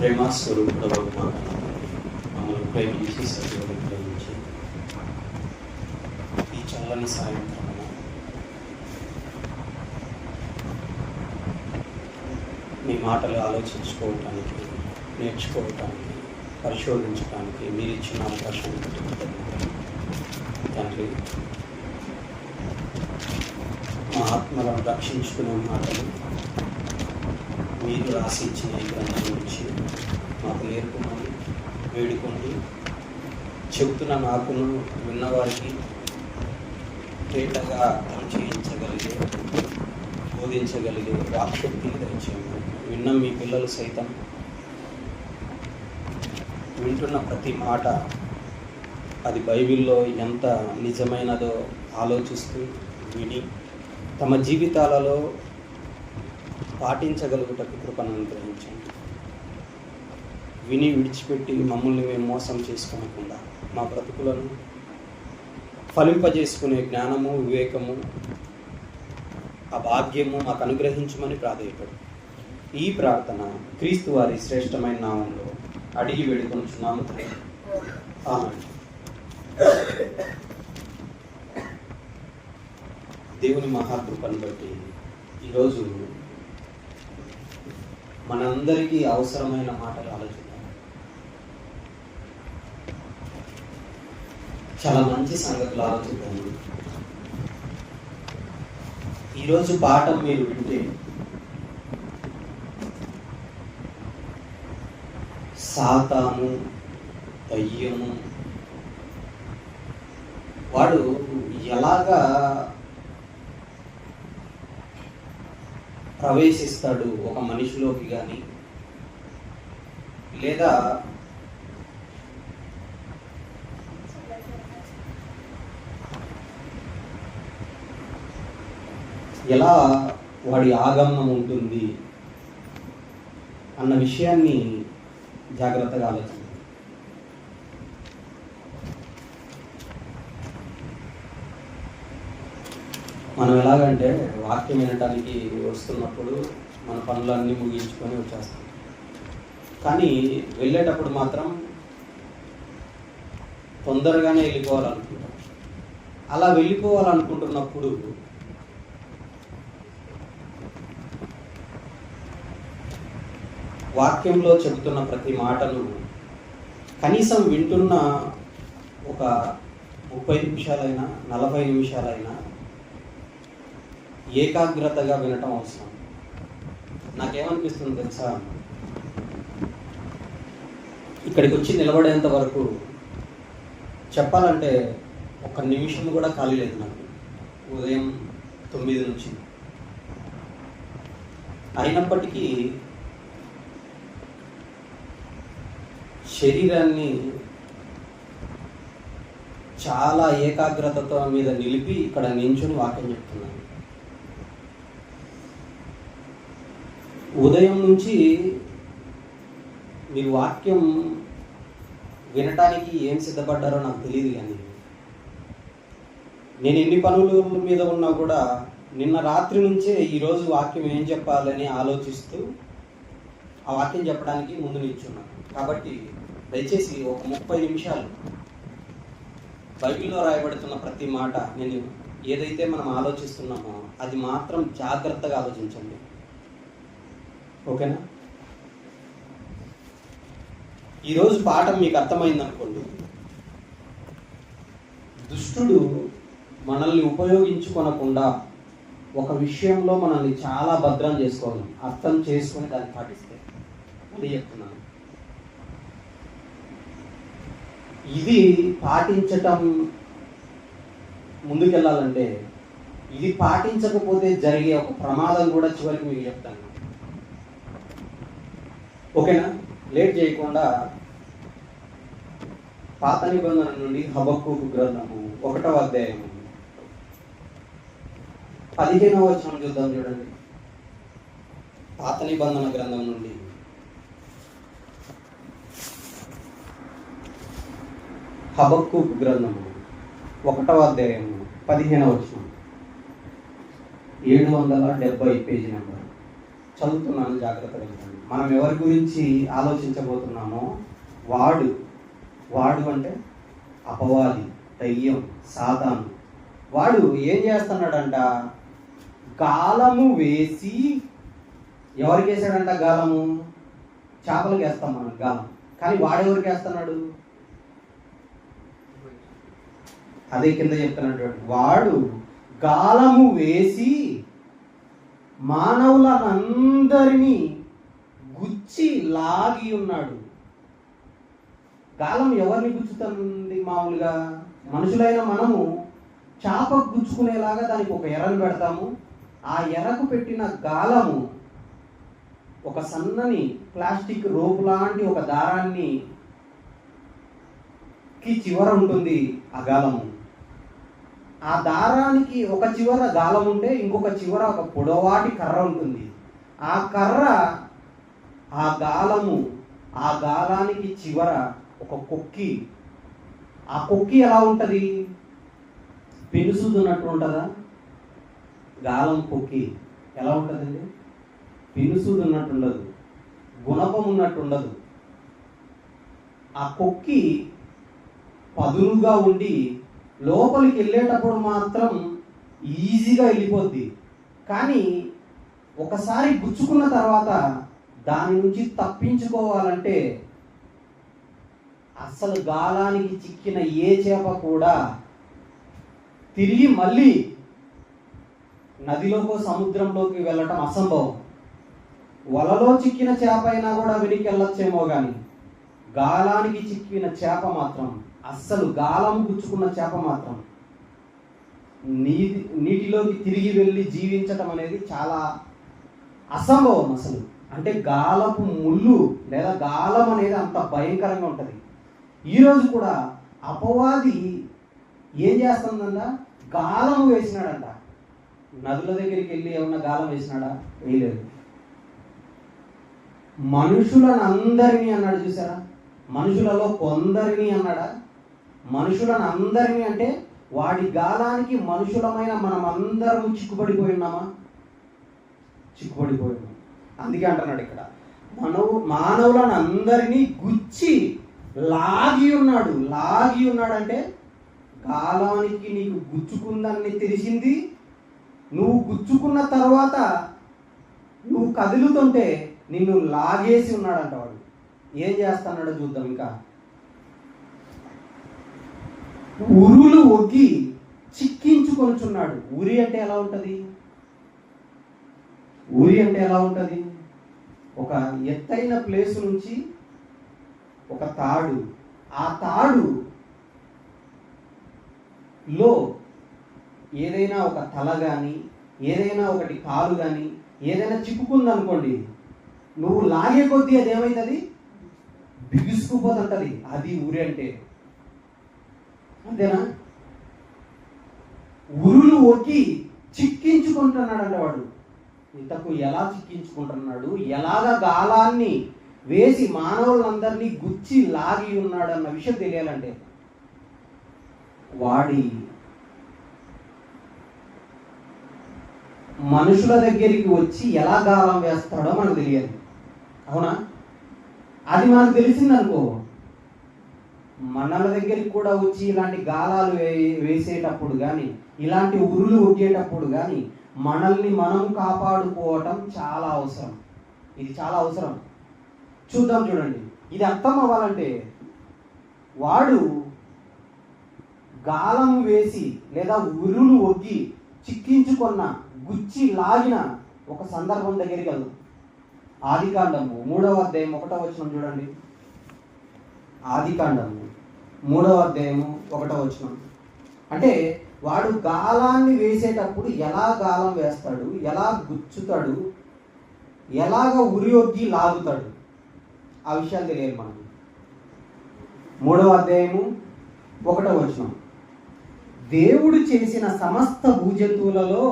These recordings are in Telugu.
ప్రేమ స్వరూపుడవగు మమ్మల్ని ప్రేమించి సత్యుడు ప్రేమించి ఈ చల్లని సాయంత్రమున మీ మాటలు ఆలోచించుకోవటానికి, నేర్చుకోవటానికి, పరిశోధించడానికి మీరు ఇచ్చిన అవకాశం తండ్రి. మా ఆత్మలను రక్షించుకునే మాటలు మీరు రాసి ఇచ్చిన ఈ గ్రంథం నుంచి మాకు నేర్పుకొని వేడుకొని చెబుతున్న నాకును విన్నవారికి తేటగా అర్థం చేయించగలిగే, బోధించగలిగే వాక్శక్తిని దయచేయండి. విన్న మీ పిల్లలు సైతం వింటున్న ప్రతి మాట అది బైబిల్లో ఎంత నిజమైనదో ఆలోచిస్తూ విని తమ జీవితాలలో పాటించగలుగుటకు కృపను అనుగ్రహించండి. విని విడిచిపెట్టి మమ్మల్ని మేము మోసం చేసుకోకుండా మా బ్రతుకులను ఫలింపజేసుకునే జ్ఞానము, వివేకము, ఆ భాగ్యము మాకు అనుగ్రహించమని ప్రాధేయపడు. ఈ ప్రార్థన క్రీస్తు వారి శ్రేష్టమైన నామంలో అడిగి వేడుకొనుచున్నాము. ఆమేన్. దేవుని మహాకృపను బట్టి ఈరోజు మనందరికీ అవసరమైన మాటలు ఆలోచిద్దాం. చాలా మంచి సంగతులు ఆలోచిద్దాం. ఈరోజు పాఠం మీరు వింటే సాతాను, దయ్యము వాడు ఎలాగా ప్రవేశిస్తాడు ఒక మనిషిలోకి కానీ, లేదా ఎలా వాడి ఆగమనం ఉంటుంది అన్న విషయాన్ని జాగ్రత్తగా ఆలోచించాలి. మనం ఎలాగంటే వాక్యం వినడానికి వస్తున్నప్పుడు మన పనులన్నీ ముగించుకొని వచ్చేస్తాం, కానీ వెళ్ళేటప్పుడు మాత్రం తొందరగానే వెళ్ళిపోవాలనుకుంటాం. అలా వెళ్ళిపోవాలనుకుంటున్నప్పుడు వాక్యంలో చెబుతున్న ప్రతి మాటను కనీసం వింటున్న ఒక 30 నిమిషాలైనా 40 నిమిషాలైనా ఏకాగ్రతగా వినటం అవసరం. నాకేమనిపిస్తుంది తెలుసా, ఇక్కడికి వచ్చి నిలబడేంత వరకు చెప్పాలంటే 1 నిమిషం కూడా ఖాళీ లేదు నాకు, ఉదయం 9 నుంచి. అయినప్పటికీ శరీరాన్ని చాలా ఏకాగ్రతతో మీద నిలిపి ఇక్కడ నించుని వాక్యం చెప్తున్నాను. ఉదయం నుంచి మీరు వాక్యం వినటానికి ఏం సిద్ధపడ్డారో నాకు తెలియదు, కానీ నేను ఎన్ని పనుల మీద ఉన్నా కూడా నిన్న రాత్రి నుంచే ఈరోజు వాక్యం ఏం చెప్పాలని ఆలోచిస్తూ ఆ వాక్యం చెప్పడానికి ముందు నిల్చున్నాను. కాబట్టి దయచేసి ఒక 30 నిమిషాలు బైబిల్లో రాయబడుతున్న ప్రతి మాట, నేను ఏదైతే మనం ఆలోచిస్తున్నామో అది మాత్రం జాగ్రత్తగా ఆలోచించండి. ఓకేనా? ఈరోజు పాఠం మీకు అర్థమైందనుకోండి. దుష్టుడు మనల్ని ఉపయోగించుకొనకుండా ఒక విషయంలో మనల్ని చాలా భద్రం చేసుకోవాలి, అర్థం చేసుకొని దాన్ని పాటిస్తే. అది చెప్తున్నాను. ఇది పాటించటం ముందుకెళ్ళాలంటే, ఇది పాటించకపోతే జరిగే ఒక ప్రమాదం కూడా చివరికి మీకు చెప్తాను. ఓకేనా? లేట్ చేయకుండా పాత నిబంధన నుండి హబక్కూకు గ్రంథము 1వ అధ్యాయము 15వ వచనం చూద్దాం. చూడండి, పాత నిబంధన గ్రంథం నుండి హబక్కూకు గ్రంథము 1వ15వ వచనం, 770 పేజీ నెంబర్. చదువుతున్నాను, జాగ్రత్తగా వినండి. మనం ఎవరి గురించి ఆలోచించబోతున్నామో వాడు వాడు అంటే అపవాది, దయ్యం, సాతాను. వాడు ఏం చేస్తున్నాడంట? గాలము వేసి, ఎవరికి వేసాడంట గాలము? చేపలకు వేస్తాం మనం గాలం, కానీ వాడెవరికి వేస్తున్నాడు? అదే కింద చెప్తున్నాడు, వాడు గాలము వేసి మానవులందరినీ గుచ్చి లాగి ఉన్నాడు. గాలం ఎవరిని గుచ్చుతుంది? మామూలుగా మనుషులైన మనము చేపకు గుచ్చుకునేలాగా దానికి ఒక ఎరను పెడతాము. ఆ ఎరకు పెట్టిన గాలము ఒక సన్నని ప్లాస్టిక్ రోపు లాంటి ఒక దారాన్ని చివర ఉంటుంది ఆ గాలము. ఆ దారానికి ఒక చివర గాలం ఉంటే ఇంకొక చివర ఒక పొడవాటి కర్ర ఉంటుంది. ఆ కర్ర, ఆ గాలము, ఆ గాలానికి చివర ఒక కొక్కి. ఆ కొక్కి ఎలా ఉంటుంది? పెనుసుదున్నట్టు ఉంటుందా? గాలం కొక్కి ఎలా ఉంటుందండి? పెనుసుదు ఉన్నట్టు ఉండదు, గుణపం ఉన్నట్టు ఉండదు. ఆ కొక్కి పదునుగా ఉండి లోపలికి వెళ్ళేటప్పుడు మాత్రం ఈజీగా వెళ్ళిపోద్ది. కానీ ఒకసారి గుచ్చుకున్న తర్వాత దాని నుంచి తప్పించుకోవాలంటే అసలు గాలానికి చిక్కిన ఏ చేప కూడా తిరిగి మళ్ళీ నదిలోకో సముద్రంలోకి వెళ్ళటం అసంభవం. వలలో చిక్కిన చేప అయినా కూడా వెనక్కి వెళ్ళొచ్చేమో కానీ గాలానికి చిక్కిన చేప మాత్రం, అస్సలు గాలం గుచ్చుకున్న చేప మాత్రం నీటిలోకి తిరిగి వెళ్ళి జీవించటం అనేది చాలా అసంభవం అసలు. అంటే గాలపు ముళ్ళు లేదా గాలం అనేది అంత భయంకరంగా ఉంటుంది. ఈరోజు కూడా అపవాది ఏం చేస్తుందంట? గాలం వేసినాడంట. నదుల దగ్గరికి వెళ్ళి ఏమన్నా గాలం వేసినాడా? వేయలేదు. మనుషులను అందరినీ అన్నాడు, చూసారా? మనుషులలో కొందరిని అన్నాడా? మనుషులను అందరినీ అంటే వాడి గాలానికి మనుషులమైన మనం అందరం చిక్కుపడిపోయి ఉన్నామా? చిక్కుపడిపోయి ఉన్నాం. అందుకే అంటున్నాడు ఇక్కడ, మానవులను అందరినీ గుచ్చి లాగి ఉన్నాడు. లాగి ఉన్నాడంటే గాలానికి నీకు గుచ్చుకుందని తెలిసింది, నువ్వు గుచ్చుకున్న తర్వాత నువ్వు కదులుతుంటే నిన్ను లాగేసి ఉన్నాడంట. వాడు ఏం చేస్తున్నాడో చూద్దాం. ఇంకా ఉరులు ఒగ్గి చిక్కించుకొనుచున్నాడు. ఉరి అంటే ఎలా ఉంటుంది? ఉరి అంటే ఎలా ఉంటుంది? ఒక ఎత్తైన ప్లేస్ నుంచి ఒక తాడు, ఆ తాడు లో ఏదైనా ఒక తల కానీ ఏదైనా ఒకటి కాలు కానీ ఏదైనా చిక్కుకుందనుకోండి, నువ్వు లాగే కొద్దీ అది ఏమవుతుంది? బిగుసుకుపోతుంటది. అది ఉరి అంటే. అంతేనా? ఉరులు ఒక్కి చిక్కించుకుంటున్నాడంట వాడు. ఇంతకు ఎలా చిక్కించుకుంటున్నాడు? ఎలాగ గాలాన్ని వేసి మానవులందరినీ గుచ్చి లాగి ఉన్నాడు అన్న విషయం తెలియాలంటే వాడి మనుషుల దగ్గరికి వచ్చి ఎలా గాలం వేస్తాడో మనకు తెలియాలి. అవునా? అది మనకు తెలిసిందనుకో, మనల దగ్గరికి కూడా వచ్చి ఇలాంటి గాలాలు వేసేటప్పుడు కానీ ఇలాంటి ఉరులు ఒగ్గేటప్పుడు కానీ మనల్ని మనం కాపాడుకోవటం చాలా అవసరం. ఇది చాలా అవసరం. చూద్దాం, చూడండి. ఇది అర్థం అవ్వాలంటే వాడు గాలము వేసి లేదా ఉరులు ఒగ్గి చిక్కించుకున్న గుచ్చి లాగిన ఒక సందర్భం దగ్గరికి వెళ్దాం. ఆదికాండము 3వ అధ్యాయం 1వ వచనం చూడండి. ఆదికాండము 3వ అధ్యాయము 1వ వచనం. అంటే వాడు గాలాన్ని వేసేటప్పుడు ఎలా గాలం వేస్తాడు, ఎలా గుచ్చుతాడు, ఎలాగ ఉరి ఒగ్గి లాగుతాడు, ఆ విషయాలు తెలియాలి మనకి. 3వ అధ్యాయము 1వ వచనం. దేవుడు చేసిన సమస్త భూజంతువులలో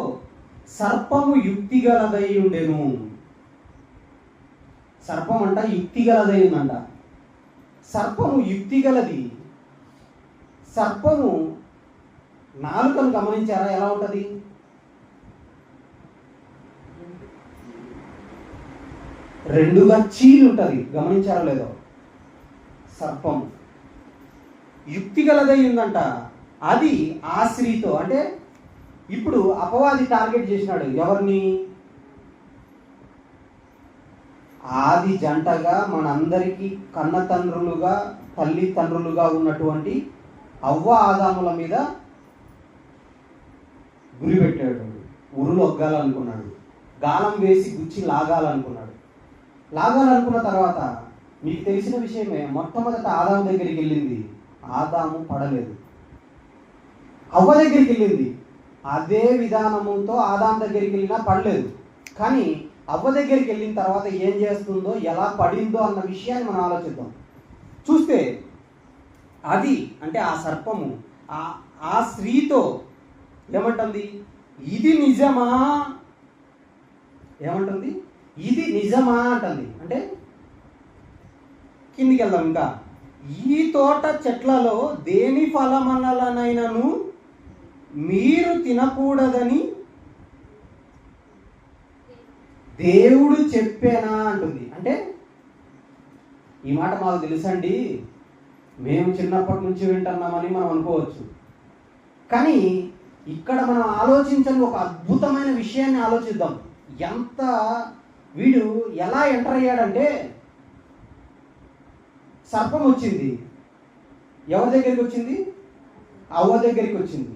సర్పము యుక్తిగలదై ఉండెను. సర్పం అంట యుక్తిగలదై ఉందంట. సర్పము యుక్తిగలది. సర్పము నాలుకను గమనించారా? ఎలా ఉంటుంది? రెండుగా చీలి ఉంటుంది, గమనించారో లేదో. సర్పం యుక్తి గలదై ఉందంట. అది ఆ స్త్రీతో, అంటే ఇప్పుడు అపవాది టార్గెట్ చేసినాడు ఎవరిని? ఆది జంటగా మనందరికీ కన్నతండ్రులుగా తల్లిదండ్రులుగా ఉన్నటువంటి అవ్వ ఆదాముల మీద గురి పెట్టాడు. ఉరులు ఒగ్గాలనుకున్నాడు, గాలం వేసి గుచ్చి లాగాలనుకున్న తర్వాత మీకు తెలిసిన విషయమే, మొట్టమొదట ఆదాము దగ్గరికి వెళ్ళింది. ఆదాము పడలేదు. అవ్వ దగ్గరికి వెళ్ళింది. అదే విధానముతో ఆదాము దగ్గరికి వెళ్ళినా పడలేదు. కానీ అవ్వ దగ్గరికి వెళ్ళిన తర్వాత ఏం చేస్తుందో, ఎలా పడిందో అన్న విషయాన్ని మనం ఆలోచిద్దాం. చూస్తే అది అంటే ఆ సర్పము ఆ స్త్రీతో ఏమంటుంది? ఇది నిజమా? ఏమంటుంది? ఇది నిజమా అంటుంది. అంటే కిందికి వెళ్దాం. ఇంకా, ఈ తోట చెట్లలో దేని ఫలమనలనైనను మీరు తినకూడదని దేవుడు చెప్పేనా అంటుంది. అంటే ఈ మాట మాకు తెలుసండి, మేము చిన్నప్పటి నుంచి వింటున్నామని మనం అనుకోవచ్చు. కానీ ఇక్కడ మనం ఆలోచించని ఒక అద్భుతమైన విషయాన్ని ఆలోచిద్దాం. ఎంత వీడు ఎలా ఎంటర్ అయ్యాడంటే, సర్పం వచ్చింది. ఎవరి దగ్గరికి వచ్చింది? అవ్వ దగ్గరికి వచ్చింది.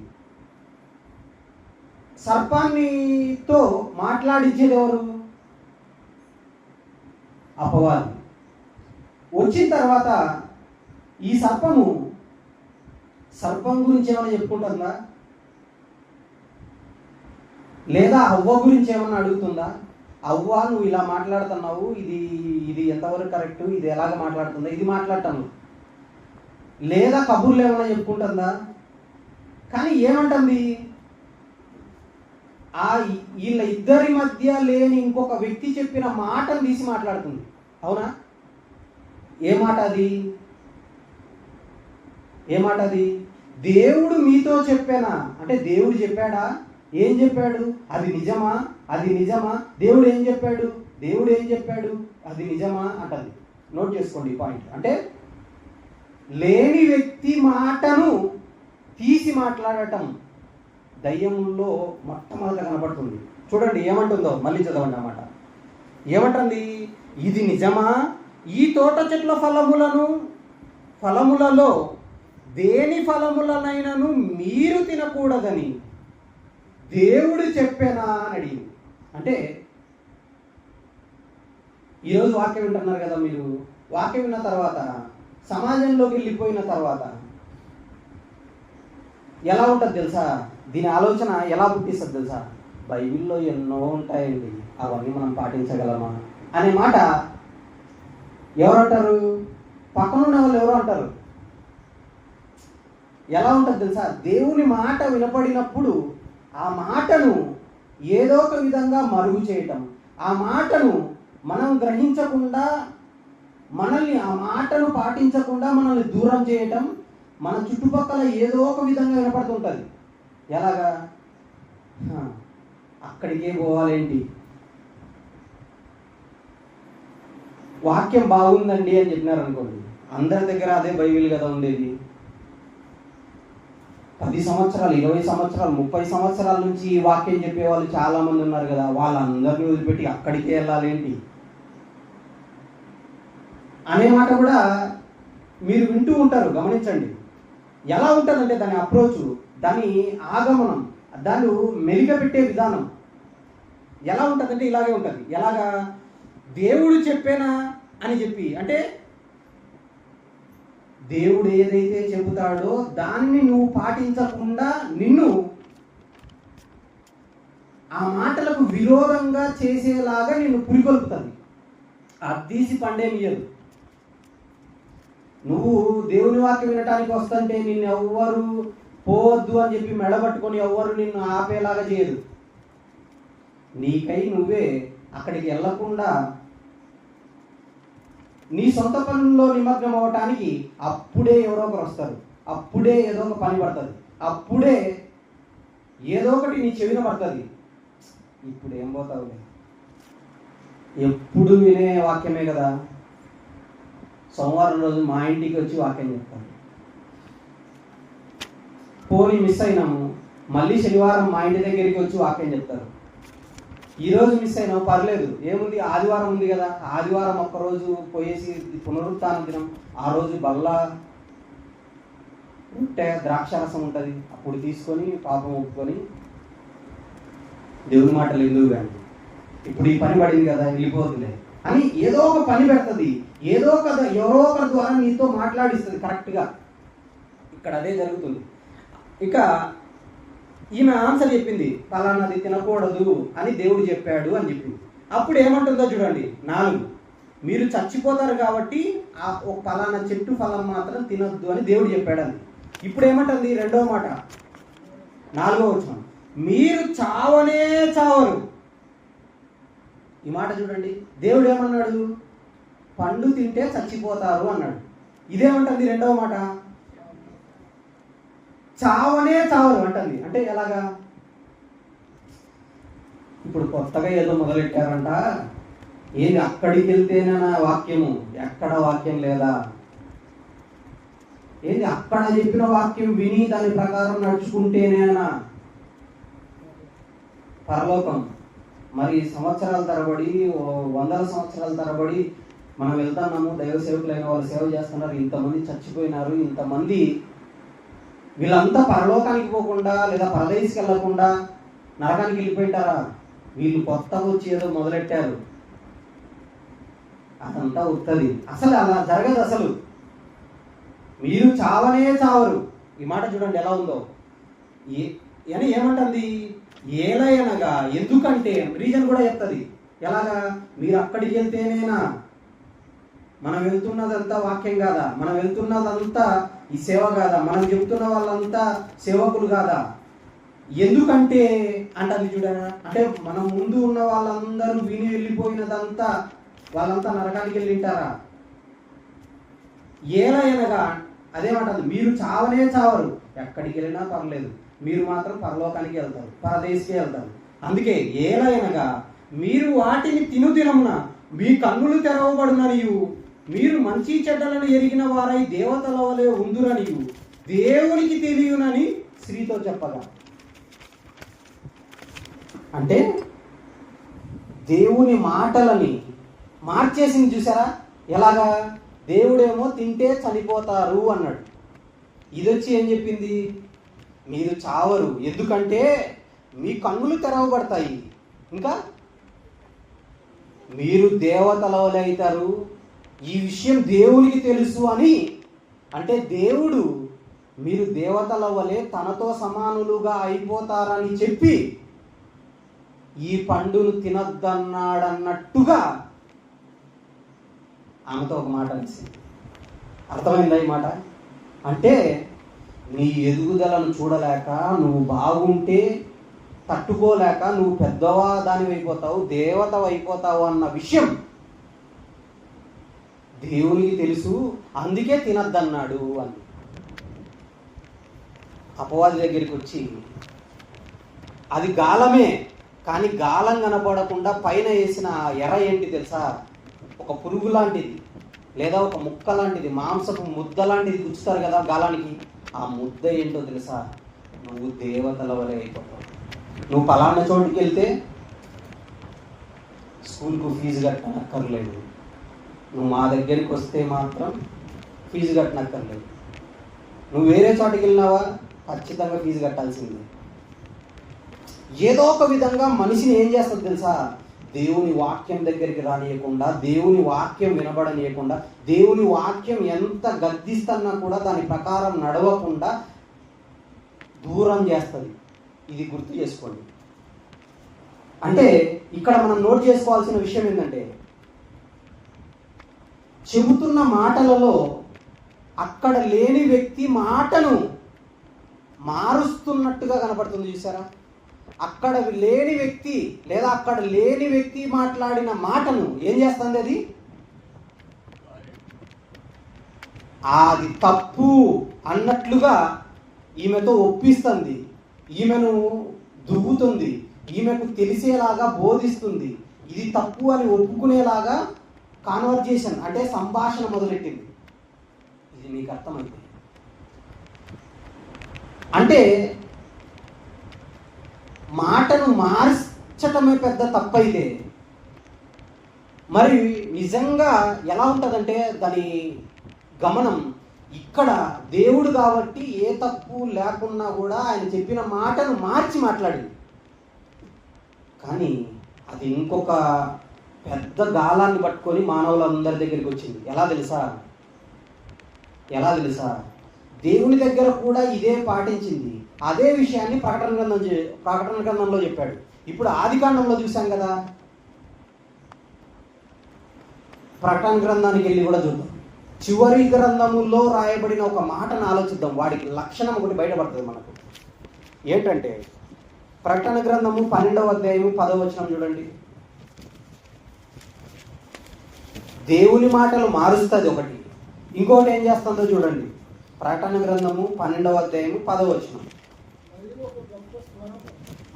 సర్పాన్నితో మాట్లాడించేది ఎవరు? అపవాది. వచ్చిన తర్వాత ఈ సర్పం గురించి ఏమైనా చెప్పుకుంటుందా? లేదా అవ్వ గురించి ఏమన్నా అడుగుతుందా? అవ్వ, నువ్వు ఇలా మాట్లాడుతున్నావు, ఇది ఎంతవరకు కరెక్ట్, ఇది ఎలాగ మాట్లాడుతుందా? ఇది మాట్లాడతాను. లేదా కబుర్లు ఏమైనా చెప్పుకుంటుందా? కానీ ఏమంటుంది? వీళ్ళ ఇద్దరి మధ్య లేని ఇంకొక వ్యక్తి చెప్పిన మాటను తీసి మాట్లాడుతుంది. అవునా? ఏ మాట అది? దేవుడు మీతో చెప్పానా అంటే దేవుడు చెప్పాడా? ఏం చెప్పాడు? అది నిజమా? దేవుడు ఏం చెప్పాడు? అది నిజమా అంటది. నోట్ చేసుకోండి ఈ పాయింట్. అంటే లేని వ్యక్తి మాటను తీసి మాట్లాడటం దయ్యంలో మొట్టమొదట కనపడుతుంది. చూడండి ఏమంటుందో, మళ్ళీ చదవండి అన్నమాట. ఏమంటుంది? ఇది నిజమా? ఈ తోట చెట్ల ఫలములలో దేని ఫలములనైనను మీరు తినకూడదని దేవుడు చెప్పానా అని అడిగింది. అంటే ఈరోజు వాక్యం వింటున్నారు కదా మీరు. వాక్యం విన్న తర్వాత సమాజంలోకి వెళ్ళిపోయిన తర్వాత ఎలా ఉంటుంది తెలుసా? దీని ఆలోచన ఎలా పుట్టిస్తుంది తెలుసా? బైబిల్లో ఎన్నో ఉంటాయండి, అవన్నీ మనం పాటించగలమా అనే మాట ఎవరంటారు? పక్కనున్న వాళ్ళు ఎవరో అంటారు. ఎలా ఉంటుంది తెలుసా? దేవుని మాట వినపడినప్పుడు ఆ మాటను ఏదో ఒక విధంగా మరుగు చేయటం, ఆ మాటను మనం గ్రహించకుండా, మనల్ని ఆ మాటను పాటించకుండా మనల్ని దూరం చేయటం మన చుట్టుపక్కల ఏదో ఒక విధంగా వినపడుతుంటుంది. ఎలాగా? అక్కడికే పోవాలేంటి, వాక్యం బాగుందండి అని చెప్పినారు అనుకోండి, అందరి దగ్గర అదే బైబిల్ కదా ఉండేది. 10 సంవత్సరాలు, 20 సంవత్సరాలు, 30 సంవత్సరాల నుంచి ఈ వాక్యం చెప్పే వాళ్ళు చాలా మంది ఉన్నారు కదా, వాళ్ళందరినీ వదిలిపెట్టి అక్కడికే వెళ్ళాలేంటి అనే మాట కూడా మీరు వింటూ ఉంటారు. గమనించండి ఎలా ఉంటుందంటే దాని అప్రోచ్, దాని ఆగమనం, దాన్ని మెలిగపెట్టే విధానం ఎలా ఉంటుందంటే ఇలాగే ఉంటుంది. ఎలాగా? దేవుడు చెప్పేనా అని చెప్పి, అంటే దేవుడు ఏదైతే చెబుతాడో దాన్ని నువ్వు పాటించకుండా నిన్ను ఆ మాటలకు విరోధంగా చేసేలాగా నిన్ను పురికొల్పుతుంది. అది తీసి పండేమియదు. నువ్వు దేవుని వాక్యం వినటానికి వస్తుంటే నిన్ను ఎవ్వరు పోవద్దు అని చెప్పి మెడబట్టుకొని ఎవ్వరు నిన్ను ఆపేలాగా చేయదు. నీకై నువ్వే అక్కడికి వెళ్లకుండా నీ సొంత పనుల్లో నిమగ్నం అవ్వటానికి అప్పుడే ఎవరో ఒకరు వస్తారు, అప్పుడే ఏదో ఒక పని పడుతుంది, అప్పుడే ఏదో ఒకటి నీ చెవిన పడుతుంది. ఇప్పుడు ఏం పోతావులే, ఎప్పుడు వినే వాక్యమే కదా. సోమవారం రోజు మా ఇంటికి వచ్చి వాక్యం చెప్తాను. పోనీ మిస్ అయినాము, మళ్ళీ శనివారం మా ఇంటి దగ్గరికి వచ్చి వాక్యం చెప్తారు. ఈరోజు మిస్ అయినాము, పర్లేదు, ఏముంది, ఆదివారం ఉంది కదా, ఆదివారం ఒక్కరోజు పోయేసి పునరుత్థాన దినం, ఆ రోజు బల్లా ఉంటే ద్రాక్షారసం ఉంటుంది, అప్పుడు తీసుకొని పాపం ఒప్పుకొని దేవుని మాటలు ఎందుకు కానీ, ఇప్పుడు ఈ పని పడింది కదా వెళ్ళిపోతుందిలే అని ఏదో ఒక పని పెడుతుంది, ఏదో ఒక ఎవరో ఒకరి ద్వారా నీతో మాట్లాడిస్తుంది కరెక్ట్గా. ఇక్కడ అదే జరుగుతుంది. ఇక ఈమె ఆన్సర్ చెప్పింది, పలానాది తినకూడదు అని దేవుడు చెప్పాడు అని చెప్పింది. అప్పుడు ఏమంటుందో చూడండి, 4, మీరు చచ్చిపోతారు కాబట్టి ఆ ఒక పలానా చెట్టు ఫలం మాత్రం తినొద్దు అని దేవుడు చెప్పాడని. ఇప్పుడు ఏమంటుంది, రెండో మాట 4వ వచనం, మీరు చావనే చావరు. ఈ మాట చూడండి, దేవుడు ఏమన్నాడు, పండు తింటే చచ్చిపోతారు అన్నాడు. ఇదేమంటుంది రెండవ మాట, చావనే చావరు అంటుంది. అంటే ఎలాగా, ఇప్పుడు కొత్తగా ఏదో మొదలెట్టారంట, ఏది అక్కడికి వెళ్తేనే వాక్యము, ఎక్కడ వాక్యం లేదా, ఏది అక్కడ చెప్పిన వాక్యం విని దాని ప్రకారం నడుచుకుంటేనేనా పరలోకం. మరి సంవత్సరాల తరబడి, వందల సంవత్సరాల తరబడి మనం వెళ్తున్నాము, దైవ సేవకులైన వాళ్ళు సేవ చేస్తున్నారు, ఇంతమంది చచ్చిపోయినారు, ఇంతమంది, వీళ్ళంతా పరలోకానికి పోకుండా లేదా పరదేశికి వెళ్ళకుండా నరకానికి వెళ్ళిపోయింటారా? వీళ్ళు కొత్తగా వచ్చి ఏదో మొదలెట్టారు, అదంతా ఉత్తది. అసలు అలా జరగదు. అసలు మీరు చావనే చావరు. ఈ మాట చూడండి ఎలా ఉందో. అని ఏమంటుంది, ఏలయనగా, ఎందుకంటే రీజన్ కూడా చెప్తుంది. ఎలాగా, మీరు అక్కడికి వెళ్తేనేనా, మనం వెళ్తున్నదంతా వాక్యం కాదా, మనం వెళ్తున్నదంతా ఈ సేవ కాదా, మనం చెప్తున్న వాళ్ళంతా సేవకులు కాదా, ఎందుకంటే అంటుంది చూడరా. అంటే మనం ముందు ఉన్న వాళ్ళందరూ విని వెళ్ళిపోయినదంతా వాళ్ళంతా నరకానికి వెళ్ళింటారా? ఏలయనగా అదేమంటుంది, మీరు చావనే చావరు, ఎక్కడికి వెళ్ళినా పర్లేదు, మీరు మాత్రం పరలోకానికి వెళ్తారు, పరదేశికి వెళ్తారు. అందుకే ఏలయనగా మీరు వాటిని తినుదినమున మీ కన్నులు తెరవబడుననియు, మీరు మంచి చెడ్డలను ఎరిగిన వారై దేవతల వలె ఉందురనియు దేవునికి తెలియనని స్త్రీతో చెప్పగా. అంటే దేవుని మాటలని మార్చేసింది చూసారా. ఎలాగా, దేవుడేమో తింటే చనిపోతారు అన్నాడు, ఇదొచ్చి ఏం చెప్పింది, మీరు చావరు, ఎందుకంటే మీ కన్నులు తెరవబడతాయి, ఇంకా మీరు దేవతల వలె అవుతారు, ఈ విషయం దేవునికి తెలుసు అని. అంటే దేవుడు మీరు దేవతల వలె తనతో సమానులుగా అయిపోతారని చెప్పి ఈ పండును తినొద్దన్నాడన్నట్టుగా ఆమెతో ఒక మాట అనిసింది. అర్థమైందా ఈ మాట? అంటే నీ ఎదుగుదలను చూడలేక, నువ్వు బాగుంటే తట్టుకోలేక, నువ్వు పెద్దవా దాని అయిపోతావు, దేవత అయిపోతావు అన్న విషయం దేవునికి తెలుసు, అందుకే తినద్దన్నాడు అని. అపవాది దగ్గరికి వచ్చి, అది గాలమే, కానీ గాలం కనపడకుండా పైన వేసిన ఎర్ర ఏంటి తెలుసా, ఒక పురుగు లాంటిది లేదా ఒక ముక్క లాంటిది, మాంసపు ముద్ద లాంటిది గుచ్చుతారు కదా గాలానికి, ఆ ముద్ద ఏంటో తెలుసా, నువ్వు దేవతల వలె అయిపోతావు. నువ్వు పలానా చోటుకి వెళ్తే స్కూల్కు ఫీజు కట్టనక్కర్లేదు, నువ్వు మా దగ్గరికి వస్తే మాత్రం ఫీజు కట్టనక్కర్లేదు. నువ్వు వేరే చోటుకి వెళ్ళినావా, ఖచ్చితంగా ఫీజు కట్టాల్సిందే. ఏదో ఒక విధంగా మనిషిని ఏం చేస్తుంది తెలుసా, దేవుని వాక్యం దగ్గరికి రానియకుండా, దేవుని వాక్యం వినబడనీయకుండా, దేవుని వాక్యం ఎంత గద్దిస్తున్నా కూడా దాని ప్రకారం నడవకుండా దూరం చేస్తుంది. ఇది గుర్తు చేసుకోండి. అంటే ఇక్కడ మనం నోట్ చేసుకోవాల్సిన విషయం ఏంటంటే, చెబుతున్న మాటలలో అక్కడ లేని వ్యక్తి మాటను మారుస్తున్నట్టుగా కనపడుతుంది చూసారా. అక్కడ లేని వ్యక్తి లేదా అక్కడ లేని వ్యక్తి మాట్లాడిన మాటను ఏం చేస్తుంది, అది తప్పు అన్నట్లుగా ఈమెతో ఒప్పిస్తుంది, ఈమెను దువ్వుతుంది, ఈమెకు తెలిసేలాగా బోధిస్తుంది, ఇది తప్పు అని ఒప్పుకునేలాగా కాన్వర్జేషన్ అంటే సంభాషణ మొదలెట్టింది. ఇది మీకు అర్థమైంది అంటే మాటను మార్చటమే పెద్ద తప్పైతే మరి నిజంగా ఎలా ఉంటుందంటే దాని గమనం ఇక్కడ దేవుడు కాబట్టి ఏ తప్పు లేకున్నా కూడా ఆయన చెప్పిన మాటను మార్చి మాట్లాడింది. కానీ అది ఇంకొక పెద్ద గాలాన్ని పట్టుకొని మానవులందరి దగ్గరికి వచ్చింది. ఎలా తెలుసా దేవుని దగ్గర కూడా ఇదే పాటించింది. అదే విషయాన్ని ప్రకటన గ్రంథంలో చెప్పాడు. ఇప్పుడు ఆదికాండంలో చూసాం కదా, ప్రకటన గ్రంథానికి వెళ్ళి కూడా చూద్దాం. చివరి గ్రంథములో రాయబడిన ఒక మాటను ఆలోచిద్దాం. వాడికి లక్షణం ఒకటి బయటపడుతుంది మనకు. ఏంటంటే ప్రకటన గ్రంథము 12వ అధ్యాయము 10వ వచనం చూడండి. దేవుని మాటలు మారుస్తుంది ఒకటి, ఇంకోటి ఏం చేస్తుందో చూడండి. ప్రకటన గ్రంథము 12వ అధ్యాయము 10వ వచనం.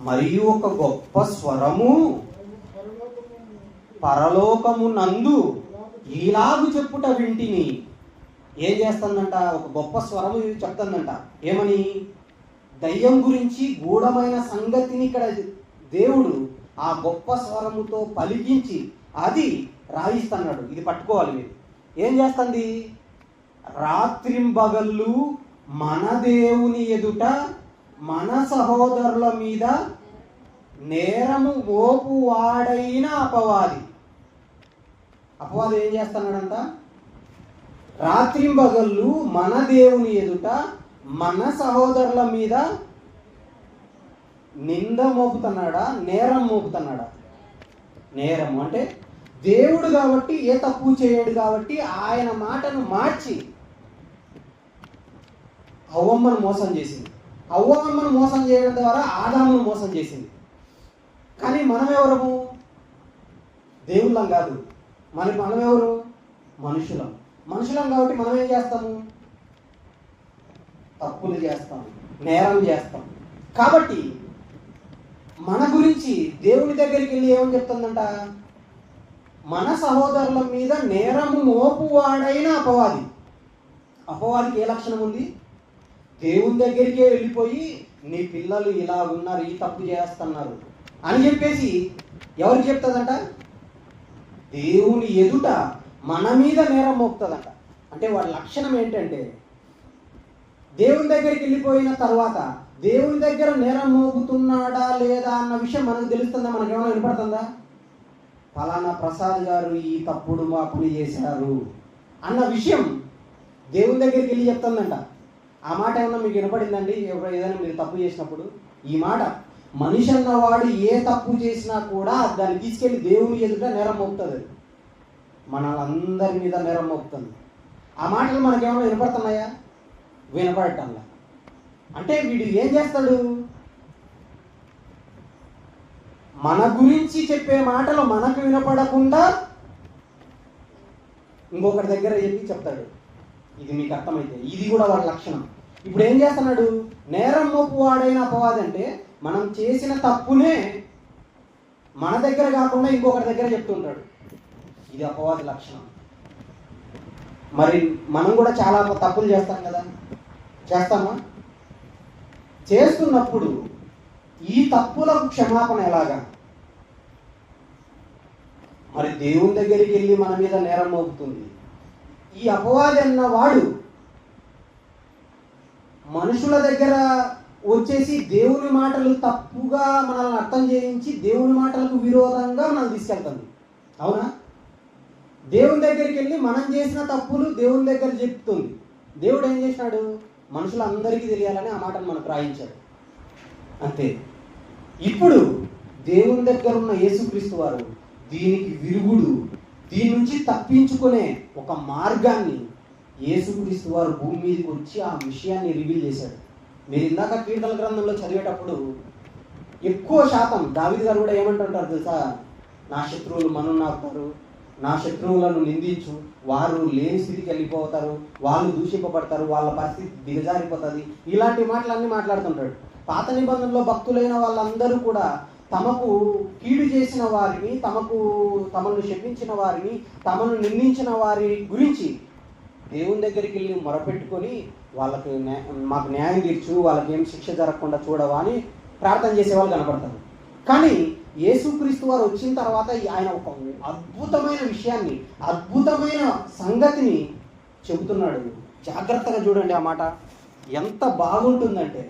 మరియు ఒక గొప్ప స్వరము పరలోకము నందు ఇలాగు చెప్పుట వింటిని. ఏం చేస్తుందంట? ఒక గొప్ప స్వరము చెప్తుందంట. ఏమని? దయ్యం గురించి గూఢమైన సంగతిని ఇక్కడ దేవుడు ఆ గొప్ప స్వరముతో పలికించి అది రాయిస్తున్నాడు. ఇది పట్టుకోవాలి మీరు. ఏం చేస్తుంది? రాత్రింబగళ్ళు మన దేవుని ఎదుట మన సహోదరుల మీద నేరము మోపు వాడైన అపవాది ఏం చేస్తున్నాడంట? రాత్రింబగళ్ళు మన దేవుని ఎదుట మన సహోదరుల మీద నింద మోపుతున్నాడా, నేరం మోపుతున్నాడా? నేరం అంటే దేవుడు కాబట్టి ఏ తప్పు చేయడు కాబట్టి ఆయన మాటను మార్చి అవ్వమ్మను మోసం చేసింది. అవ్వమ్మను మోసం చేయడం ద్వారా ఆదామును మోసం చేసింది. కానీ మనం ఎవరము? దేవుళ్ళం కాదు. మనం ఎవరు? మనుషులం కాబట్టి మనం ఏం చేస్తాము? తప్పులు చేస్తాం, నేరం చేస్తాం. కాబట్టి మన గురించి దేవుని దగ్గరికి వెళ్ళి ఏమని చెప్తుందంట? మన సహోదరుల మీద నేరము మోపువాడైన అపవాదికి ఏ లక్షణం ఉంది? దేవుని దగ్గరికే వెళ్ళిపోయి నీ పిల్లలు ఇలా ఉన్నారు, ఈ తప్పు చేస్తున్నారు అని చెప్పేసి ఎవరికి చెప్తుందంట? దేవుని ఎదుట మన మీద నేరం మోపుతుందంట. అంటే వాడి లక్షణం ఏంటంటే దేవుని దగ్గరికి వెళ్ళిపోయిన తర్వాత దేవుని దగ్గర నేరం మోపుతున్నాడా లేదా అన్న విషయం మనకు తెలుస్తుందా? మనకేమైనా వినపడుతుందా? ఫలానా ప్రసాద్ గారు ఈ తప్పుడు మా పని చేశారు అన్న విషయం దేవుని దగ్గరికి వెళ్ళి చెప్తుందంట. ఆ మాట ఏమన్నా మీకు వినపడిందండి? ఏదైనా మీరు తప్పు చేసినప్పుడు ఈ మాట మనిషి అన్నవాడు ఏ తప్పు చేసినా కూడా దాన్ని తీసుకెళ్ళి దేవుని ఎదుట నేరం మోపుతుంది. మనందరి మీద నేరం మోపుతుంది. ఆ మాటలు మనకేమైనా వినపడుతున్నాయా? వినపడటంలా. అంటే వీడు ఏం చేస్తాడు? మన గురించి చెప్పే మాటలు మనకు వినపడకుండా ఇంకొకటి దగ్గర చెప్తాడు. ఇది మీకు అర్థమైతే ఇది కూడా వాడి లక్షణం. ఇప్పుడు ఏం చేస్తున్నాడు? నేరం మోపు వాడైన అపవాది అంటే మనం చేసిన తప్పునే మన దగ్గర కాకుండా ఇంకొకటి దగ్గర చెప్తుంటాడు. ఇది అపవాది లక్షణం. మరి మనం కూడా చాలా తప్పులు చేస్తాం కదా, చేస్తామా? చేస్తున్నప్పుడు ఈ తప్పులకు క్షమాపణ ఎలాగా? మరి దేవుని దగ్గరికి వెళ్ళి మన మీద నేరం మోపుతుంది. ఈ అపవాది అన్నవాడు మనుషుల దగ్గర వచ్చేసి దేవుని మాటలు తప్పుగా మనల్ని అర్థం చేయించి దేవుని మాటలకు విరోధంగా మనల్ని తీసుకెళ్తుంది. అవునా? దేవుని దగ్గరికి వెళ్ళి మనం చేసిన తప్పులు దేవుని దగ్గర చెప్తుంది. దేవుడు ఏం చేసినాడు? మనుషులందరికీ తెలియాలని ఆ మాటను మనకు రాయించాడు. అంతే. ఇప్పుడు దేవుని దగ్గర ఉన్న యేసుక్రీస్తు వారు దీనికి విరుగుడు, దీని నుంచి తప్పించుకునే ఒక మార్గాన్ని యేసుక్రీస్తు వారు భూమి మీదకి వచ్చి ఆ విషయాన్ని రివీల్ చేశాడు. మీరు ఇందాక కీర్తన గ్రంథంలో చదివేటప్పుడు ఎక్కువ శాతం దావీదు గారు కూడా ఏమంటుంటారు తెలుసా? నా శత్రువులు మనున్నాపుతారు, నా శత్రువులను నిందించు, వారు లేని స్థితికి వెళ్ళిపోతారు, వాళ్ళు దూషింపబడతారు, వాళ్ళ పరిస్థితి దిగజారిపోతుంది. ఇలాంటి మాటలన్నీ మాట్లాడుతుంటాడు. పాత నిబంధనలో భక్తులైన వాళ్ళందరూ కూడా తమకు కీడు చేసిన వారిని, తమను శపించిన వారిని, తమను నిందించిన వారి గురించి దేవుని దగ్గరికి వెళ్ళి మొరపెట్టుకొని వాళ్ళకి మాకు న్యాయం తీర్చు, వాళ్ళకి ఏం శిక్ష జరగకుండా చూడవా అని ప్రార్థన చేసేవాళ్ళు కనపడతారు. కానీ యేసుక్రీస్తు వారు వచ్చిన తర్వాత ఆయన ఒక అద్భుతమైన విషయాన్ని, అద్భుతమైన సంగతిని చెబుతున్నాడు. జాగ్రత్తగా చూడండి ఆ మాట ఎంత బాగుంటుందంటే,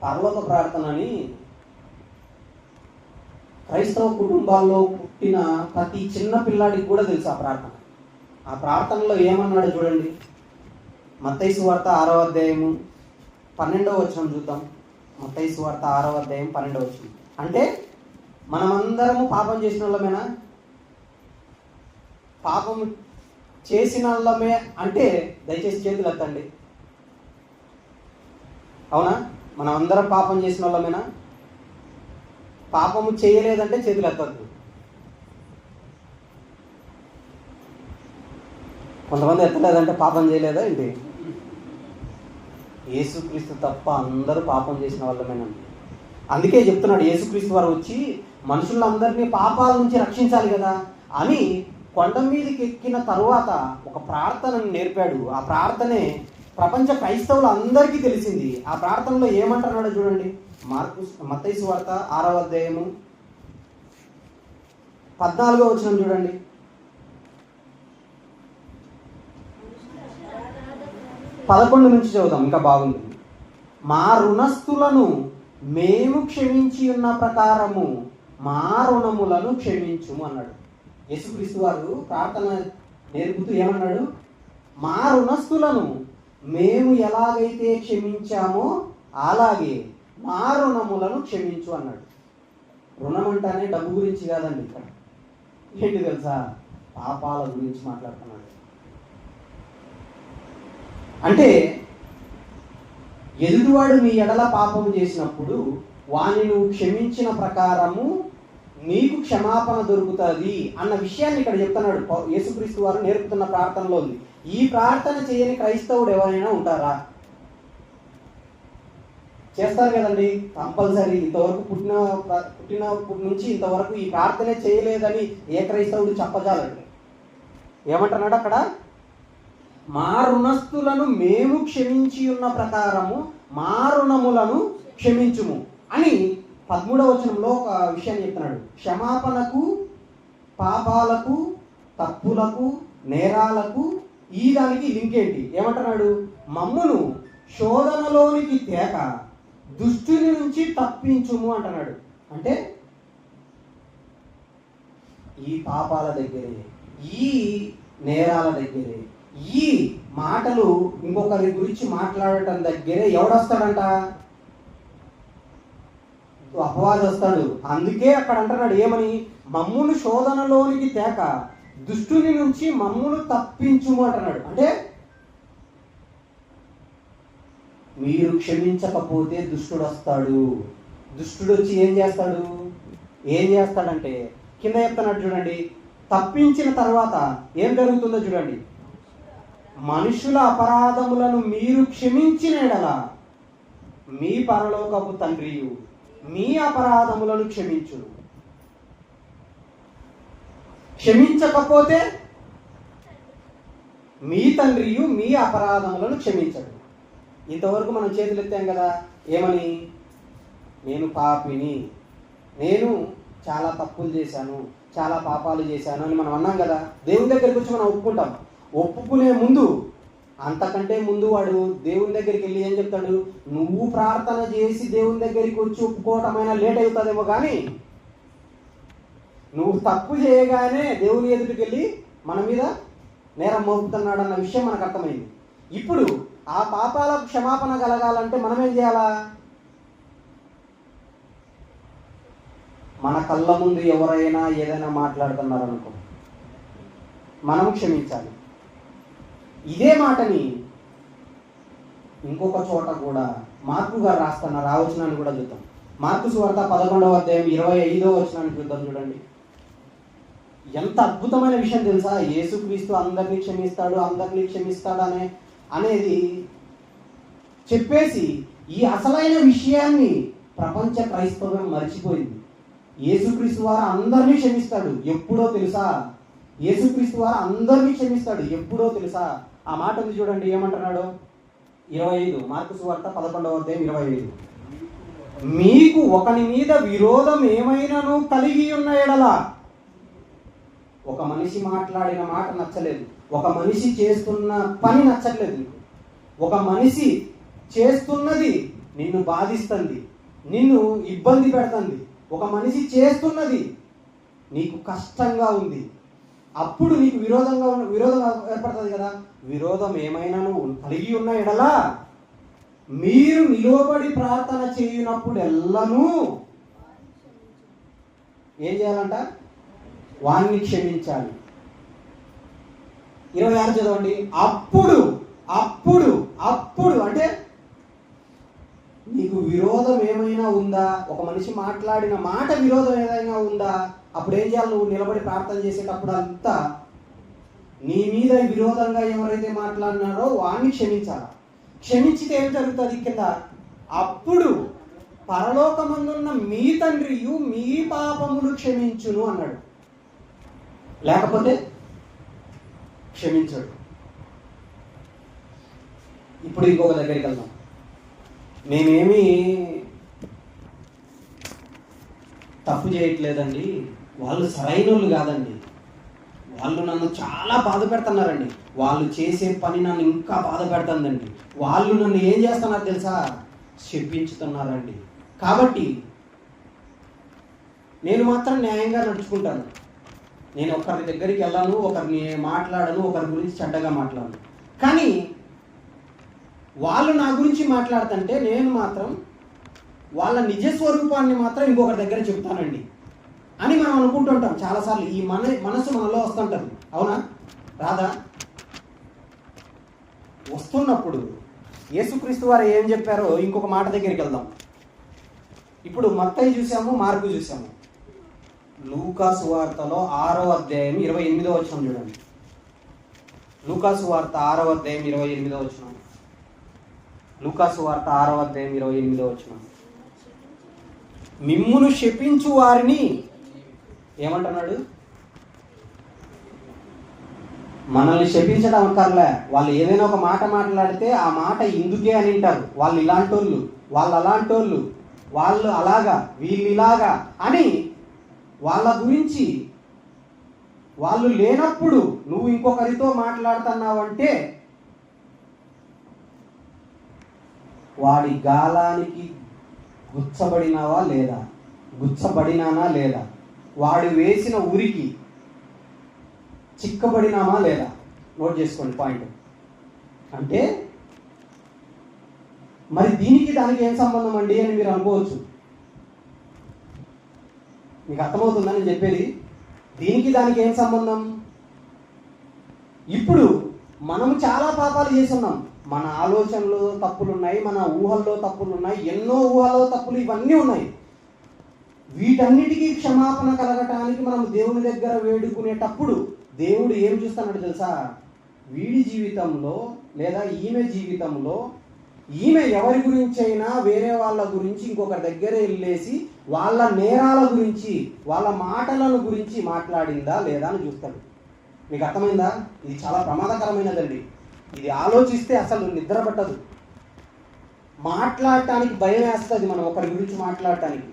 పరలోక ప్రార్థనని క్రైస్తవ కుటుంబాల్లో పుట్టిన ప్రతి చిన్న పిల్లాడికి కూడా తెలుసు ఆ ప్రార్థన. ఆ ప్రార్థనలో ఏమన్నాడు చూడండి. మత్తయి సువార్త 6వ అధ్యాయము 12వ వచనం చూద్దాం. మత్తయి సువార్త 6వ అధ్యాయం 12వ వచనం. అంటే మనమందరము పాపం చేసిన వాళ్ళమేనా? పాపం చేసిన వాళ్ళమే అంటే దయచేసి చేతులు ఎత్తండి. అవునా? మనం అందరం పాపం చేసిన వాళ్ళమేనా? పాపము చేయలేదంటే చేతులు ఎత్తద్దు. కొంతమంది ఎత్తలేదంటే పాపం చేయలేదా ఏంటి? యేసుక్రీస్తు తప్ప అందరూ పాపం చేసిన వాళ్ళమేనండి. అందుకే చెప్తున్నాడు, యేసుక్రీస్తు వారు వచ్చి మనుషులందరినీ పాపాల నుంచి రక్షించాలి కదా అని కొండ మీదకి ఎక్కిన తరువాత ఒక ప్రార్థనను నేర్పాడు. ఆ ప్రార్థనే ప్రపంచ క్రైస్తవులు అందరికీ తెలిసింది. ఆ ప్రార్థనలో ఏమంటున్నాడో చూడండి. మత్తయి సువార్త 6వ అధ్యాయము 14వ వచనం చూడండి. పదకొండు నుంచి చదువుతాం, ఇంకా బాగుంటుంది. మా రుణస్థులను మేము క్షమించి ఉన్న ప్రకారము మా రుణములను క్షమించుము అన్నాడు. యేసుక్రీస్తు వారు ప్రార్థన నేర్పుతూ ఏమన్నాడు? మా రుణస్థులను మేము ఎలాగైతే క్షమించామో అలాగే మా రుణములను క్షమించు అన్నాడు. రుణం అంటానే డబ్బు గురించి కాదండి, ఇక్కడ ఏంటి తెలుసా? పాపాల గురించి మాట్లాడుతున్నాడు. అంటే ఎదుటివాడు మీ ఎడల పాపము చేసినప్పుడు వాని నువ్వు క్షమించిన ప్రకారము నీకు క్షమాపణ దొరుకుతుంది అన్న విషయాన్ని ఇక్కడ చెప్తున్నాడు. యేసుక్రీస్తు వారు నేర్పుతున్న ప్రార్థనలో ఉంది. ఈ ప్రార్థన చేయని క్రైస్తవుడు ఎవరైనా ఉంటారా? చేస్తారు కదండి కంపల్సరీ. ఇంతవరకు పుట్టినప్పటి నుంచి ఇంతవరకు ఈ ప్రార్థనే చేయలేదని ఏ క్రైస్తవుడు చెప్పజాలండి. ఏమంటున్నాడు అక్కడ? మా రుణస్థులను మేము క్షమించి ఉన్న ప్రకారము మా రుణములను క్షమించుము అని 13వ వచనంలో ఒక విషయాన్ని చెప్తున్నాడు. క్షమాపణకు, పాపాలకు, తప్పులకు, నేరాలకు ఈ దానికి లింక్ ఏంటి? ఏమంటున్నాడు? మమ్మును శోధనలోనికి తేక దుష్టుని నుంచి తప్పించుము అంటున్నాడు. అంటే ఈ పాపాల దగ్గరే, ఈ నేరాల దగ్గరే, ఈ మాటలు ఇంకొకరి గురించి మాట్లాడటం దగ్గరే ఎవడొస్తాడంట? అపవాది వస్తాడు. అందుకే అక్కడ అంటున్నాడు ఏమని? మమ్మును శోధనలోనికి తేక దుష్టుని నుంచి మమ్మును తప్పించుము అంటున్నాడు. అంటే మీరు క్షమించకపోతే దుష్టుడు వస్తాడు. దుష్టుడు వచ్చి ఏం చేస్తాడంటే కింద చెప్తున్నాడు చూడండి. తప్పించిన తర్వాత ఏం జరుగుతుందో చూడండి. మనుషుల అపరాధములను మీరు క్షమించిన ఎడల మీ పరలోకపు తండ్రియు మీ అపరాధములను క్షమించును. క్షమించకపోతే మీ తండ్రియు మీ అపరాధములను క్షమించడు. ఇంతవరకు మనం చేతులు ఎత్తాం కదా, ఏమని? నేను పాపిని, నేను చాలా తప్పులు చేశాను, చాలా పాపాలు చేశాను అని మనం అన్నాం కదా. దేవుని దగ్గరికి వచ్చి మనం ఒప్పుకుంటాం. ఒప్పుకునే ముందు, అంతకంటే ముందు వాడు దేవుని దగ్గరికి వెళ్ళి ఏం చెప్తాడు? నువ్వు ప్రార్థన చేసి దేవుని దగ్గరికి వచ్చి ఒప్పుకోవటమైనా లేట్ అవుతుందేమో, కానీ నువ్వు తప్పు చేయగానే దేవుని ఎదుటికి వెళ్ళి మన మీద నేరం మోపుతున్నాడు అన్న విషయం మనకు అర్థమైంది. ఇప్పుడు ఆ పాపాలకు క్షమాపణ కలగాలంటే మనం ఏం చేయాలా? మన కళ్ళ ముందు ఎవరైనా ఏదైనా మాట్లాడుతున్నారనుకో, మనం క్షమించాలి. ఇదే మాటని ఇంకొక చోట కూడా మార్కు గారు రాస్తున్నారు. ఆ వచనాన్ని కూడా చూద్దాం. మార్కు సువార్త 11వ అధ్యాయం 25వ వచనాన్ని చూద్దాం. చూడండి, ఎంత అద్భుతమైన విషయం తెలుసా? యేసుక్రీస్తు అందరినీ క్షమిస్తాడు అనేది చెప్పేసి ఈ అసలైన విషయాన్ని ప్రపంచ క్రైస్తవం మర్చిపోయింది. యేసుక్రీస్తు వారు అందరినీ క్షమిస్తాడు. ఎప్పుడో తెలుసా? యేసుక్రీస్తు వారు అందరినీ క్షమిస్తాడు. ఎప్పుడో తెలుసా? ఆ మాట ఉంది చూడండి, ఏమంటున్నాడు? 25 మార్కు సువార్త 11వ అధ్యాయం 25. మీకు ఒకని మీద విరోధం ఏమైనాను కలిగి ఉన్న ఎడల, ఒక మనిషి మాట్లాడిన మాట నచ్చలేదు, ఒక మనిషి చేస్తున్న పని నచ్చట్లేదు, ఒక మనిషి చేస్తున్నది నిన్ను బాధిస్తుంది, నిన్ను ఇబ్బంది పెడుతుంది, ఒక మనిషి చేస్తున్నది నీకు కష్టంగా ఉంది, అప్పుడు నీకు విరోధం ఏర్పడుతుంది కదా. విరోధం ఏమైనాను కలిగి ఉన్న ఎడలా మీరు నిలబడి ప్రార్థన చేయనప్పుడు ఎల్లను ఏం చేయాలంట? వాణ్ణి క్షమించాలి. 26 చదవండి. అప్పుడు అప్పుడు అప్పుడు అంటే నీకు విరోధం ఏమైనా ఉందా, ఒక మనిషి మాట్లాడిన మాట విరోధం ఏదైనా ఉందా, అప్పుడు ఏం చేయాలి? నువ్వు నిలబడి ప్రార్థన చేసేటప్పుడు అంతా నీ మీద విరోధంగా ఎవరైతే మాట్లాడినారో వాణ్ణి క్షమించాలి. క్షమించితే ఏం జరుగుతుంది కింద? అప్పుడు పరలోకమందున్న మీ తండ్రియు మీ పాపములు క్షమించును అన్నాడు. లేకపోతే క్షమించడు. ఇప్పుడు ఇంకొక దగ్గరికి వెళ్దాం. నేనేమి తప్పు చేయట్లేదండి, వాళ్ళు సరైన వాళ్ళు కాదండి, వాళ్ళు నన్ను చాలా బాధ పెడుతున్నారండి, వాళ్ళు చేసే పని నన్ను ఇంకా బాధ పెడుతుందండి, వాళ్ళు నన్ను ఏం చేస్తున్నారు తెలుసా? శపించుతున్నారండి. కాబట్టి నేను మాత్రం న్యాయంగా నడుచుకుంటాను. నేను ఒకరి దగ్గరికి వెళ్ళాను, ఒకరిని మాట్లాడను, ఒకరి గురించి చెడ్డగా మాట్లాడను. కానీ వాళ్ళు నా గురించి మాట్లాడుతుంటే నేను మాత్రం వాళ్ళ నిజ స్వరూపాన్ని మాత్రం ఇంకొకరి దగ్గర చెప్తానండి అని మనం అనుకుంటుంటాం చాలాసార్లు. ఈ మనసు మనలో వస్తుంటుంది, అవునా రాదా? వస్తున్నప్పుడు యేసుక్రీస్తు వారు ఏం చెప్పారో ఇంకొక మాట దగ్గరికి వెళ్దాం. ఇప్పుడు మత్తయి చూసాము, మార్కు చూసాము. లూకా సువార్తలో 6వ అధ్యాయం 28వ వచనం చూడండి. లూకా సువార్త 6వ అధ్యాయం 28వ వచనం. లూకా సువార్త 6వ అధ్యాయం 28వ వచనం. మిమ్మును శపించు వారిని ఏమంటున్నాడు? మనల్ని శపించడం అక్కర్లే. వాళ్ళు ఏదైనా ఒక మాట మాట్లాడితే ఆ మాట ఇందుకే అని అంటారు. వాళ్ళు ఇలాంటోళ్ళు, వాళ్ళు అలాంటోళ్ళు, వాళ్ళు అలాగా, వీళ్ళు ఇలాగా అని వాళ్ళ గురించి వాళ్ళు లేనప్పుడు నువ్వు ఇంకొకరితో మాట్లాడుతున్నావంటే వాడి గాలానికి గుచ్చబడినావా లేదా, గుచ్చబడినానా లేదా, వాడు వేసిన ఉరికి చిక్కబడినామా లేదా? నోట్ చేసుకోండి పాయింట్. అంటే మరి దీనికి దానికి ఏం సంబంధం అండి అని మీరు అనుకోవచ్చు. మీకు అర్థమవుతుందని నేను చెప్పేది? దీనికి దానికి ఏం సంబంధం? ఇప్పుడు మనం చాలా పాపాలు చేస్తున్నాం. మన ఆలోచనలో తప్పులు ఉన్నాయి, మన ఊహల్లో తప్పులు ఉన్నాయి, ఎన్నో ఊహల్లో తప్పులు ఇవన్నీ ఉన్నాయి. వీటన్నిటికీ క్షమాపణ కలగటానికి మనం దేవుని దగ్గర వేడుకునేటప్పుడు దేవుడు ఏం చూస్తున్నాడు తెలుసా? వీడి జీవితంలో లేదా ఈమె జీవితంలో ఈమె ఎవరి గురించి అయినా వేరే వాళ్ళ గురించి ఇంకొకరి దగ్గర వెళ్ళేసి వాళ్ళ నేరాల గురించి వాళ్ళ మాటలను గురించి మాట్లాడిందా లేదా అని చూస్తాడు. మీకు అర్థమైందా? ఇది చాలా ప్రమాదకరమైనదండి. ఇది ఆలోచిస్తే అసలు నిద్ర పట్టదు. మాట్లాడటానికి భయం వేస్తుంది. మనం ఒకరి గురించి మాట్లాడటానికి,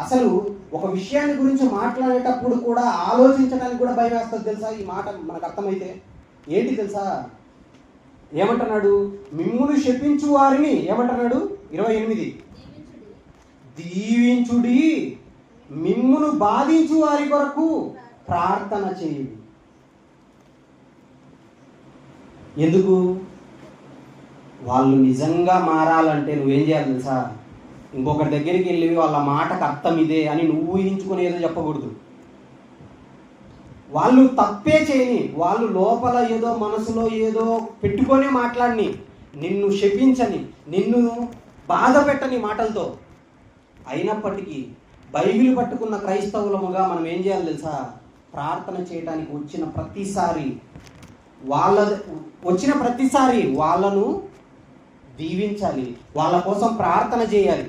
అసలు ఒక విషయాన్ని గురించి మాట్లాడేటప్పుడు కూడా ఆలోచించడానికి కూడా భయం వేస్తుంది తెలుసా? ఈ మాట మనకు అర్థమైతే ఏంటి తెలుసా? ఏమంటున్నాడు? మిమ్మును శపించు వారిని ఏమంటున్నాడు? 28 దీవించుడి, మిమ్మును బాధించు వారి కొరకు ప్రార్థన చేయుడి. ఎందుకు? వాళ్ళు నిజంగా మారాలంటే నువ్వేం చేయాలి తెలుసా? ఇంకొకరి దగ్గరికి వెళ్ళి వాళ్ళ మాటకు అర్థం ఇదే అని నువ్వు ఊహించుకుని ఏదో చెప్పకూడదు. వాళ్ళు తప్పే చేయని, వాళ్ళు లోపల ఏదో మనసులో ఏదో పెట్టుకొనే మాట్లాడిని, నిన్ను శపించని, నిన్ను బాధ పెట్టని మాటలతో, అయినప్పటికీ బైబిల్ పట్టుకున్న క్రైస్తవులముగా మనం ఏం చేయాలి తెలుసా? ప్రార్థన చేయడానికి వచ్చిన ప్రతిసారి వాళ్ళను దీవించాలి, వాళ్ళ కోసం ప్రార్థన చేయాలి.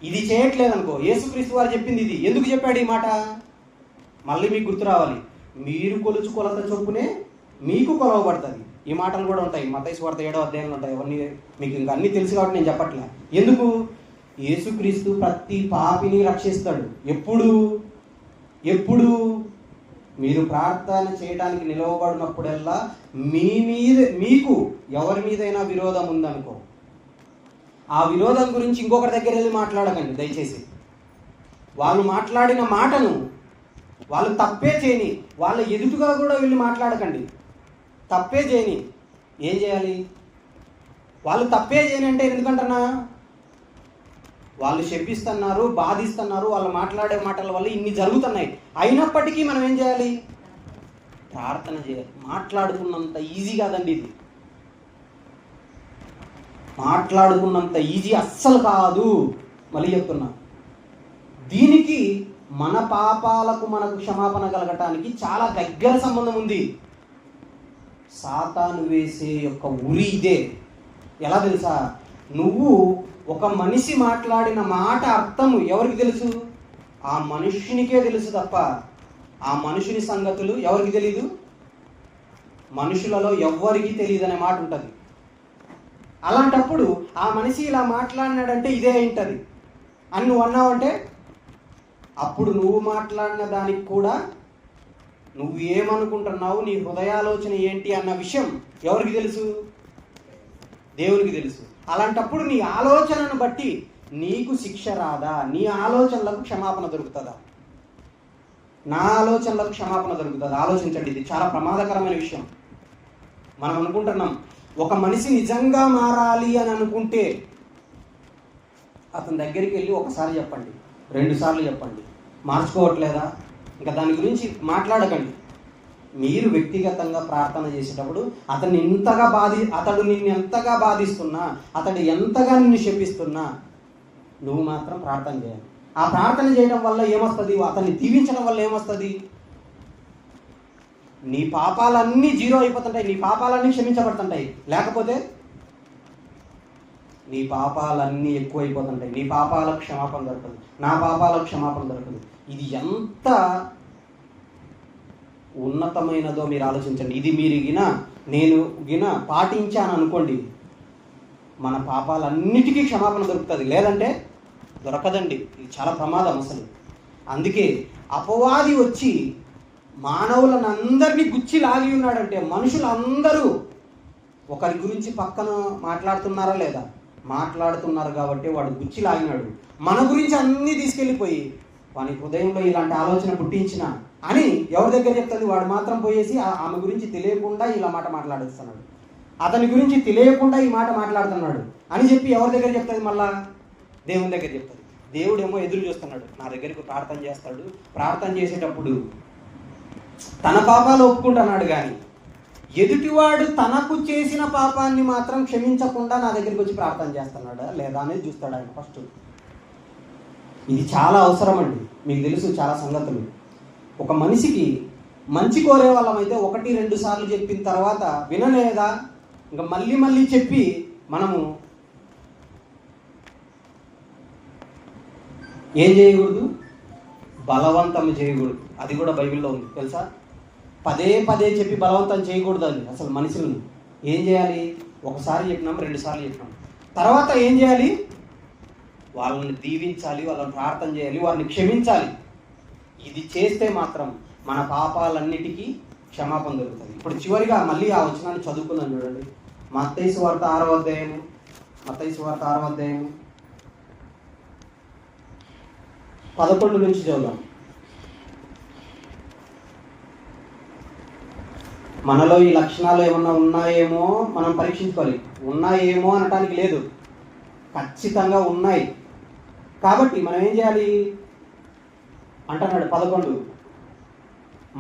ఇది చేయట్లేదు అనుకో, యేసుక్రీస్తు వారు చెప్పింది ఇది. ఎందుకు చెప్పాడు ఈ మాట? మళ్ళీ మీకు గుర్తు రావాలి, మీరు కొలుచు కొలత చొప్పునే మీకు కొలవబడుతుంది. ఈ మాటలు కూడా ఉంటాయి మత్తయి సువార్త 7వ అధ్యాయంలో ఉంటాయి. అవన్నీ మీకు ఇంకా అన్నీ తెలుసు కాబట్టి నేను చెప్పట్లే. ఎందుకు? యేసుక్రీస్తు ప్రతి పాపిని రక్షిస్తాడు. ఎప్పుడు మీరు ప్రార్థన చేయడానికి నిలవబడినప్పుడల్లా మీకు ఎవరి మీదైనా విరోధం ఉందనుకో, ఆ విరోధం గురించి ఇంకొకరి దగ్గర వెళ్ళి మాట్లాడకండి దయచేసి. వాళ్ళు మాట్లాడిన మాటను వాళ్ళు తప్పే చేయని, వాళ్ళ ఎదుటిగా కూడా వెళ్ళి మాట్లాడకండి. తప్పే చేయని ఏం చేయాలి? వాళ్ళు తప్పే చేయని అంటే ఎందుకంటున్నా, వాళ్ళు శపిస్తున్నారు, బాధిస్తున్నారు, వాళ్ళు మాట్లాడే మాటల వల్ల ఇన్ని జరుగుతున్నాయి. అయినప్పటికీ మనం ఏం చేయాలి? ప్రార్థన చేయాలి. మాట్లాడుకున్నంత ఈజీ కాదండి ఇది. మాట్లాడుకున్నంత ఈజీ అస్సలు కాదు. మళ్ళీ చెప్తున్నా, దీనికి మన పాపాలకు మనకు క్షమాపణ కలగటానికి చాలా దగ్గర సంబంధం ఉంది. సాతాను వేసే యొక్క ఉరి ఇదే. ఎలా తెలుసా? నువ్వు ఒక మనిషి మాట్లాడిన మాట అర్థము ఎవరికి తెలుసు? ఆ మనుష్యునికే తెలుసు తప్ప ఆ మనుషుని సంగతులు ఎవరికి తెలీదు? మనుషులలో ఎవ్వరికి తెలియదు అనే మాట ఉంటుంది. అలాంటప్పుడు ఆ మనిషి ఇలా మాట్లాడినాడంటే ఇదే అయింటది అని నువ్వు అన్నావంటే, అప్పుడు నువ్వు మాట్లాడిన దానికి కూడా నువ్వు ఏమనుకుంటున్నావు, నీ హృదయాలోచన ఏంటి అన్న విషయం ఎవరికి తెలుసు? దేవునికి తెలుసు. అలాంటప్పుడు నీ ఆలోచనను బట్టి నీకు శిక్ష రాదా? నీ ఆలోచనలకు క్షమాపణ దొరుకుతుందా? నా ఆలోచనలకు క్షమాపణ దొరుకుతుందా? ఆలోచించండి, ఇది చాలా ప్రమాదకరమైన విషయం. మనం అనుకుంటున్నాం ఒక మనిషి నిజంగా మారాలి అని అనుకుంటే అతని దగ్గరికి వెళ్ళి ఒకసారి చెప్పండి, 2 సార్లు చెప్పండి, మార్చుకోవట్లేదా? ఇంకా దాని గురించి మాట్లాడకండి. మీరు వ్యక్తిగతంగా ప్రార్థన చేసేటప్పుడు అతడు నిన్ను ఎంతగా బాధిస్తున్నా, అతడు ఎంతగా నిన్ను శపిస్తున్నా నువ్వు మాత్రం ప్రార్థన చేయాలి. ఆ ప్రార్థన చేయడం వల్ల ఏమొస్తుంది? అతన్ని దీవించడం వల్ల ఏమొస్తుంది? నీ పాపాలన్నీ 0 అయిపోతుంటాయి, నీ పాపాలన్నీ క్షమించబడుతుంటాయి. లేకపోతే నీ పాపాలన్నీ ఎక్కువైపోతుంటాయి, నీ పాపాలకు క్షమాపణ దొరకదు, నా పాపాలకు క్షమాపణ దొరకదు. ఇది ఎంత ఉన్నతమైనదో మీరు ఆలోచించండి. ఇది మీరు నేను పాటించాను అనుకోండి, మన పాపాలన్నిటికీ క్షమాపణ దొరుకుతుంది. లేదంటే దొరకదండి. ఇది చాలా ప్రమాదం అసలు. అందుకే అపవాది వచ్చి మానవులను అందరినీ గుచ్చి లాగి ఉన్నాడంటే, మనుషులందరూ ఒకరి గురించి పక్కన మాట్లాడుతున్నారా లేదా? మాట్లాడుతున్నారు కాబట్టి వాడు గుచ్చి లాగినాడు. మన గురించి అన్నీ తీసుకెళ్ళిపోయి వాని హృదయంలో ఇలాంటి ఆలోచన పుట్టించిన అని ఎవరి దగ్గర చెప్తుంది? వాడు మాత్రం పోయేసి ఆమె గురించి తెలియకుండా ఇలా మాట మాట్లాడుతున్నాడు, అతని గురించి తెలియకుండా ఈ మాట మాట్లాడుతున్నాడు అని చెప్పి ఎవరి దగ్గర చెప్తుంది? మళ్ళా దేవుని దగ్గర చెప్తుంది. దేవుడేమో ఎదురు చూస్తున్నాడు, నా దగ్గరికి ప్రార్థన చేస్తాడు. ప్రార్థన చేసేటప్పుడు తన పాపాలు ఒప్పుకుంటున్నాడు, కానీ ఎదుటివాడు తనకు చేసిన పాపాన్ని మాత్రం క్షమించకుండా నా దగ్గరికి వచ్చి ప్రార్థన చేస్తున్నాడా లేదా అనేది చూస్తాడు ఆయన ఫస్ట్. ఇది చాలా అవసరం అండి. మీకు తెలుసు చాలా సంగతులు. ఒక మనిషికి మంచి కోరే వాళ్ళమైతే 1-2 సార్లు చెప్పిన తర్వాత వినలేదా, ఇంకా మళ్ళీ చెప్పి మనము ఏం చేయకూడదు? బలవంతం చేయకూడదు. అది కూడా బైబిల్లో ఉంది తెలుసా? పదే చెప్పి బలవంతం చేయకూడదు. అది అసలు మనుషుల్ని ఏం చేయాలి? ఒకసారి చెప్పినాం, 2 సార్లు చెప్పినాం, తర్వాత ఏం చేయాలి? వాళ్ళని దీవించాలి, వాళ్ళని ప్రార్థన చేయాలి, వారిని క్షమించాలి. ఇది చేస్తే మాత్రం మన పాపాలన్నిటికీ క్షమాపణ దొరుకుతుంది. ఇప్పుడు చివరిగా మళ్ళీ ఆ వచనాన్ని చదువుకుందాం చూడండి. మత్తయి సువార్త 6వ అధ్యాయము 11 నుంచి చదువుదాం. మనలో ఈ లక్షణాలు ఏమన్నా ఉన్నాయేమో మనం పరీక్షించుకోవాలి. ఉన్నాయేమో అనటానికి లేదు, ఖచ్చితంగా ఉన్నాయి. కాబట్టి మనం ఏం చేయాలి అంటున్నాడు 11.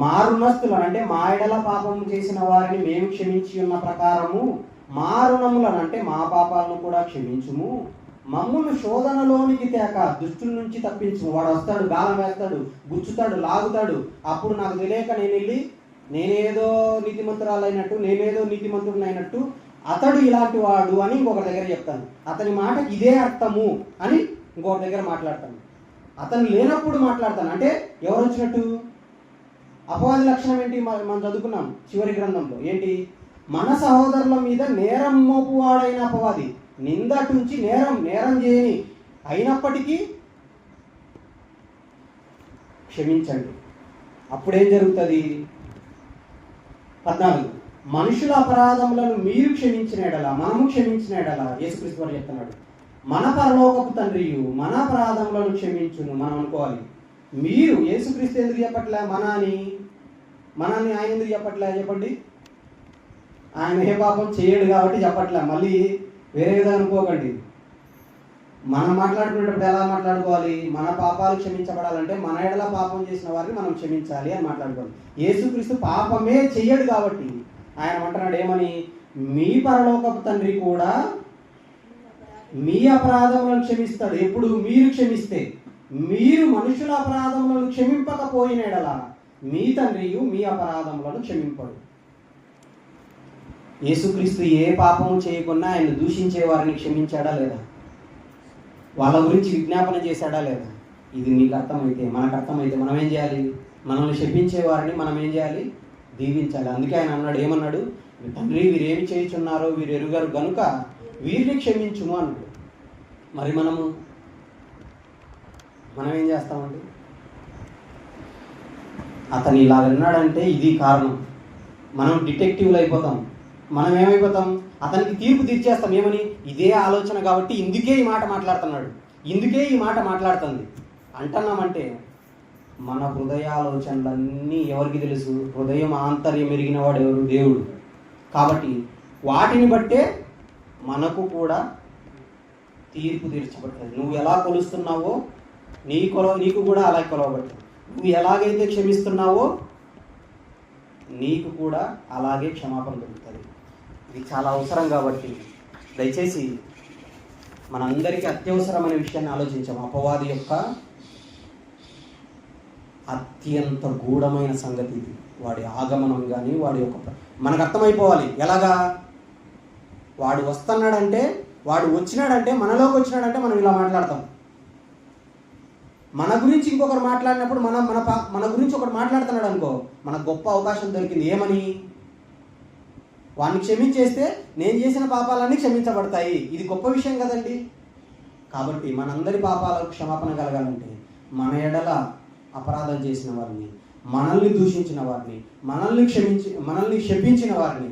మారుణస్తులను అంటే మా ఎడల పాపము చేసిన వారిని మేము క్షమించి ఉన్న ప్రకారము మారుణములను అంటే మా పాపాలను కూడా క్షమించుము. మమ్మును శోధనలోనికి తేక దుష్టుల నుంచి తప్పించు. వాడు వస్తాడు, గాలం వేస్తాడు, గుచ్చుతాడు, లాగుతాడు. అప్పుడు నాకు తెలియక నేను వెళ్ళి నేనేదో నీతిమంతురాలైనట్టు, నేనేదో నీతిమంతుడినైనట్టు అతడు ఇలాంటి వాడు అని ఇంకొక దగ్గర చెప్తాను. అతని మాటకి ఇదే అర్థము అని ఇంకొకరి దగ్గర మాట్లాడతాను. అతను లేనప్పుడు మాట్లాడతాను. అంటే ఎవరు వచ్చినట్టు? అపవాది లక్షణం ఏంటి? మనం చదువుకున్నాం చివరి గ్రంథంలో ఏంటి? మన సహోదరుల మీద నేరం మోపువాడైన అపవాది, నిందటుంచి నేరం చేయని అయినప్పటికీ క్షమించండి. అప్పుడేం జరుగుతుంది? 14 మనుషుల అపరాధములను మీరు క్షమించిన ఎడల, మనము క్షమించిన ఎడల, యేసుక్రీస్తు వారు చెప్తున్నాడు, మన పరలోకపు తండ్రియు మన అపరాధములను క్షమించును. మనం అనుకోవాలి, మీరు యేసుక్రీస్తు ఎందుకు చెప్పట్లే మనాన్ని ఆయన ఎందుకు చెప్పట్లే? చెప్పండి. ఆయన ఏ పాపం చేయడు కాబట్టి చెప్పట్లే. మళ్ళీ వేరే విధంగా అనుకోకండి. మనం మాట్లాడుకునేటప్పుడు ఎలా మాట్లాడుకోవాలి? మన పాపాలు క్షమించబడాలంటే మన ఎడల పాపం చేసిన వారిని మనం క్షమించాలి అని మాట్లాడుకోవాలి. యేసుక్రీస్తు పాపమే చెయ్యడు కాబట్టి ఆయన అంటున్నాడు ఏమని? మీ పరలోకపు తండ్రి కూడా మీ అపరాధములను క్షమిస్తాడు. ఎప్పుడు? మీరు క్షమిస్తే. మీరు మనుషుల అపరాధములను క్షమింపకపోయిన ఎడల మీ తండ్రియు మీ అపరాధములను క్షమింపడు. యేసుక్రీస్తు ఏ పాపము చేయకుండా ఆయన దూషించే వారిని క్షమించాడా లేదా? వాళ్ళ గురించి విజ్ఞాపన చేశాడా లేదా? ఇది మీకు అర్థమైతే, మనకు అర్థమైతే మనం ఏం చేయాలి? మనల్ని శపించే వారిని మనం ఏం చేయాలి? దీవించాలి. అందుకే ఆయన అన్నాడు, ఏమన్నాడు? తండ్రి వీరేమి చేయుచున్నారో వీరు ఎరుగరు గనుక వీరిని క్షమించుము అన్నాడు. మరి మనం ఏం చేస్తామండి? అతను ఇలా విన్నాడంటే ఇది కారణం. మనం డిటెక్టివ్లు అయిపోతాం. మనం ఏమైపోతాం? అతనికి తీర్పు తీర్చేస్తాం. ఏమని? ఇదే ఆలోచన కాబట్టి ఇందుకే ఈ మాట మాట్లాడుతున్నాడు, ఇందుకే ఈ మాట మాట్లాడుతుంది అంటున్నామంటే మన హృదయాలోచనలన్నీ ఎవరికి తెలుసు? హృదయం ఆంతర్యం ఎరిగిన వాడు ఎవరు? దేవుడు. కాబట్టి వాటిని బట్టే మనకు కూడా తీర్పు తీర్చబడుతుంది. నువ్వు ఎలా కొలుస్తున్నావో నీకు కూడా అలా కొలవబడుతుంది. నువ్వు ఎలాగైతే క్షమిస్తున్నావో నీకు కూడా అలాగే క్షమాపణ దొరుకుతుంది. ఇది చాలా అవసరం కాబట్టి దయచేసి మనందరికీ అత్యవసరమైన విషయాన్ని ఆలోచించాం. అపవాది యొక్క అత్యంత గూఢమైన సంగతి ఇది. వాడి ఆగమనం కానీ వాడి యొక్క మనకు అర్థమైపోవాలి. ఎలాగా? వాడు వస్తున్నాడంటే, వాడు వచ్చినాడంటే, మనలోకి వచ్చినాడంటే మనం ఇలా మాట్లాడతాం. మన గురించి ఇంకొకరు మాట్లాడినప్పుడు మన గురించి ఒకరు మాట్లాడుతున్నాడు అనుకో, మనకు గొప్ప అవకాశం దొరికింది. ఏమని? వాడిని క్షమించేస్తే నేను చేసిన పాపాలన్నీ క్షమించబడతాయి. ఇది గొప్ప విషయం కదండి. కాబట్టి మనందరి పాపాలకు క్షమాపణ కలగాలంటే మన ఎడల అపరాధం చేసిన వారిని, మనల్ని దూషించిన వారిని, మనల్ని శపించిన వారిని,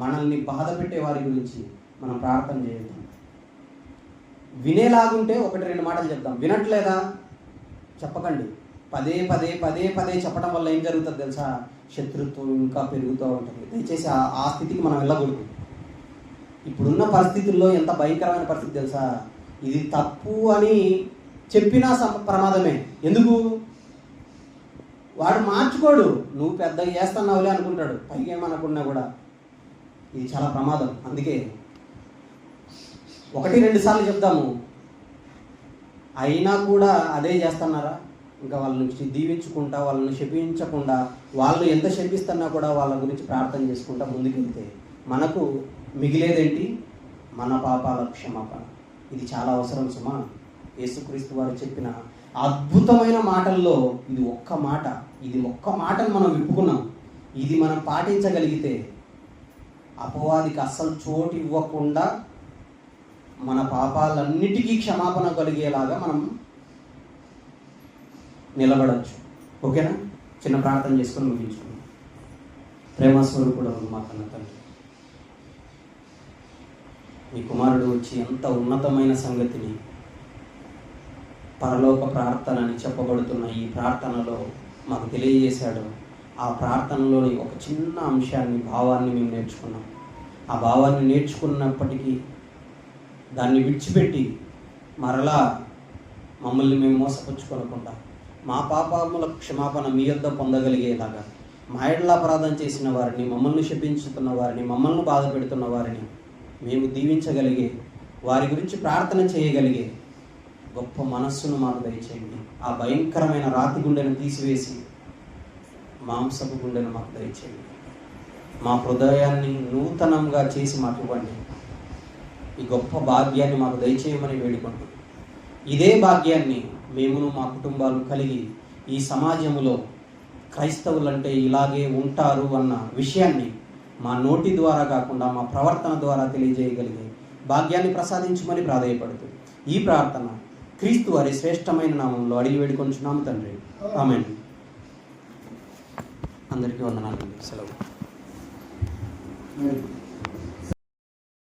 మనల్ని బాధ పెట్టే వారి గురించి మనం ప్రార్థన చేద్దాం. వినేలాగుంటే 1-2 మాటలు చెప్దాం. వినట్లేదా? చెప్పకండి. పదే పదే చెప్పడం వల్ల ఏం జరుగుతుంది తెలుసా? శత్రుత్వం ఇంకా పెరుగుతూ ఉంటుంది. దయచేసి ఆ స్థితికి మనం వెళ్ళకూడదు. ఇప్పుడున్న పరిస్థితుల్లో ఎంత భయంకరమైన పరిస్థితి తెలుసా? ఇది తప్పు అని చెప్పినా ప్రమాదమే. ఎందుకు? వాడు మార్చుకోడు. నువ్వు పెద్దగా చేస్తున్నావులే అనుకుంటాడు. పైకి ఏమనుకున్నా కూడా ఇది చాలా ప్రమాదం. అందుకే 1-2 సార్లు చెప్దాము, అయినా కూడా అదే చేస్తున్నారా? ఇంకా వాళ్ళని దీవించుకుంటా, వాళ్ళని శపించకుండా, వాళ్ళు ఎంత శపిస్తున్నా కూడా వాళ్ళ గురించి ప్రార్థన చేసుకుంటా ముందుకెళ్తే మనకు మిగిలేదేంటి? మన పాపాల క్షమాపణ. ఇది చాలా అవసరం సుమా. యేసుక్రీస్తు వారు చెప్పిన అద్భుతమైన మాటల్లో ఇది ఒక్క మాట. ఇది ఒక్క మాటను మనం విప్పుకున్నాం. ఇది మనం పాటించగలిగితే అపవాదికి అస్సలు చోటు ఇవ్వకుండా మన పాపాలన్నిటికీ క్షమాపణ కలిగేలాగా మనం నిలబడచ్చు. ఓకేనా? చిన్న ప్రార్థన చేసుకొని ముగించుకున్నాం. ప్రేమస్వరూపుడు మా కన్న తండ్రి, మీ కుమారుడు వచ్చి ఎంత ఉన్నతమైన సంగతిని, పరలోక ప్రార్థన అని చెప్పబడుతున్న ఈ ప్రార్థనలో మాకు తెలియజేశాడు. ఆ ప్రార్థనలోని ఒక చిన్న అంశాన్ని, భావాన్ని మేము నేర్చుకున్నాం. ఆ భావాన్ని నేర్చుకున్నప్పటికీ దాన్ని విడిచిపెట్టి మరలా మమ్మల్ని మేము మోసపుచ్చుకోనకుండా మా పాపముల క్షమాపణ మీ యొద్ద పొందగలిగేలాగా, మా ఎడల అపరాధం చేసిన వారిని, మమ్మల్ని శపించుతున్న వారిని, మమ్మల్ని బాధ పెడుతున్న వారిని మేము దీవించగలిగే, వారి గురించి ప్రార్థన చేయగలిగే గొప్ప మనస్సును మాకు దయచేయండి. ఆ భయంకరమైన రాతి గుండెను తీసివేసి మాంసపు గుండెను మాకు దయచేయండి. మా హృదయాన్ని నూతనంగా చేసి మాకు ఇవ్వండి. ఈ గొప్ప భాగ్యాన్ని మాకు దయచేయమని వేడుకుంటున్నాం. ఇదే భాగ్యాన్ని మేమును మా కుటుంబాలు కలిగి ఈ సమాజంలో క్రైస్తవులంటే ఇలాగే ఉంటారు అన్న విషయాన్ని మా నోటి ద్వారా కాకుండా మా ప్రవర్తన ద్వారా తెలియజేయగలిగే భాగ్యాన్ని ప్రసాదించమని ప్రాధేయపడుతూ ఈ ప్రార్థన క్రీస్తు వారి శ్రేష్టమైన నామంలో అడిగి వేడుకొంచున్నాము తండ్రి. ఆమేన్. అందరికీ వందనాలు. సెలవు.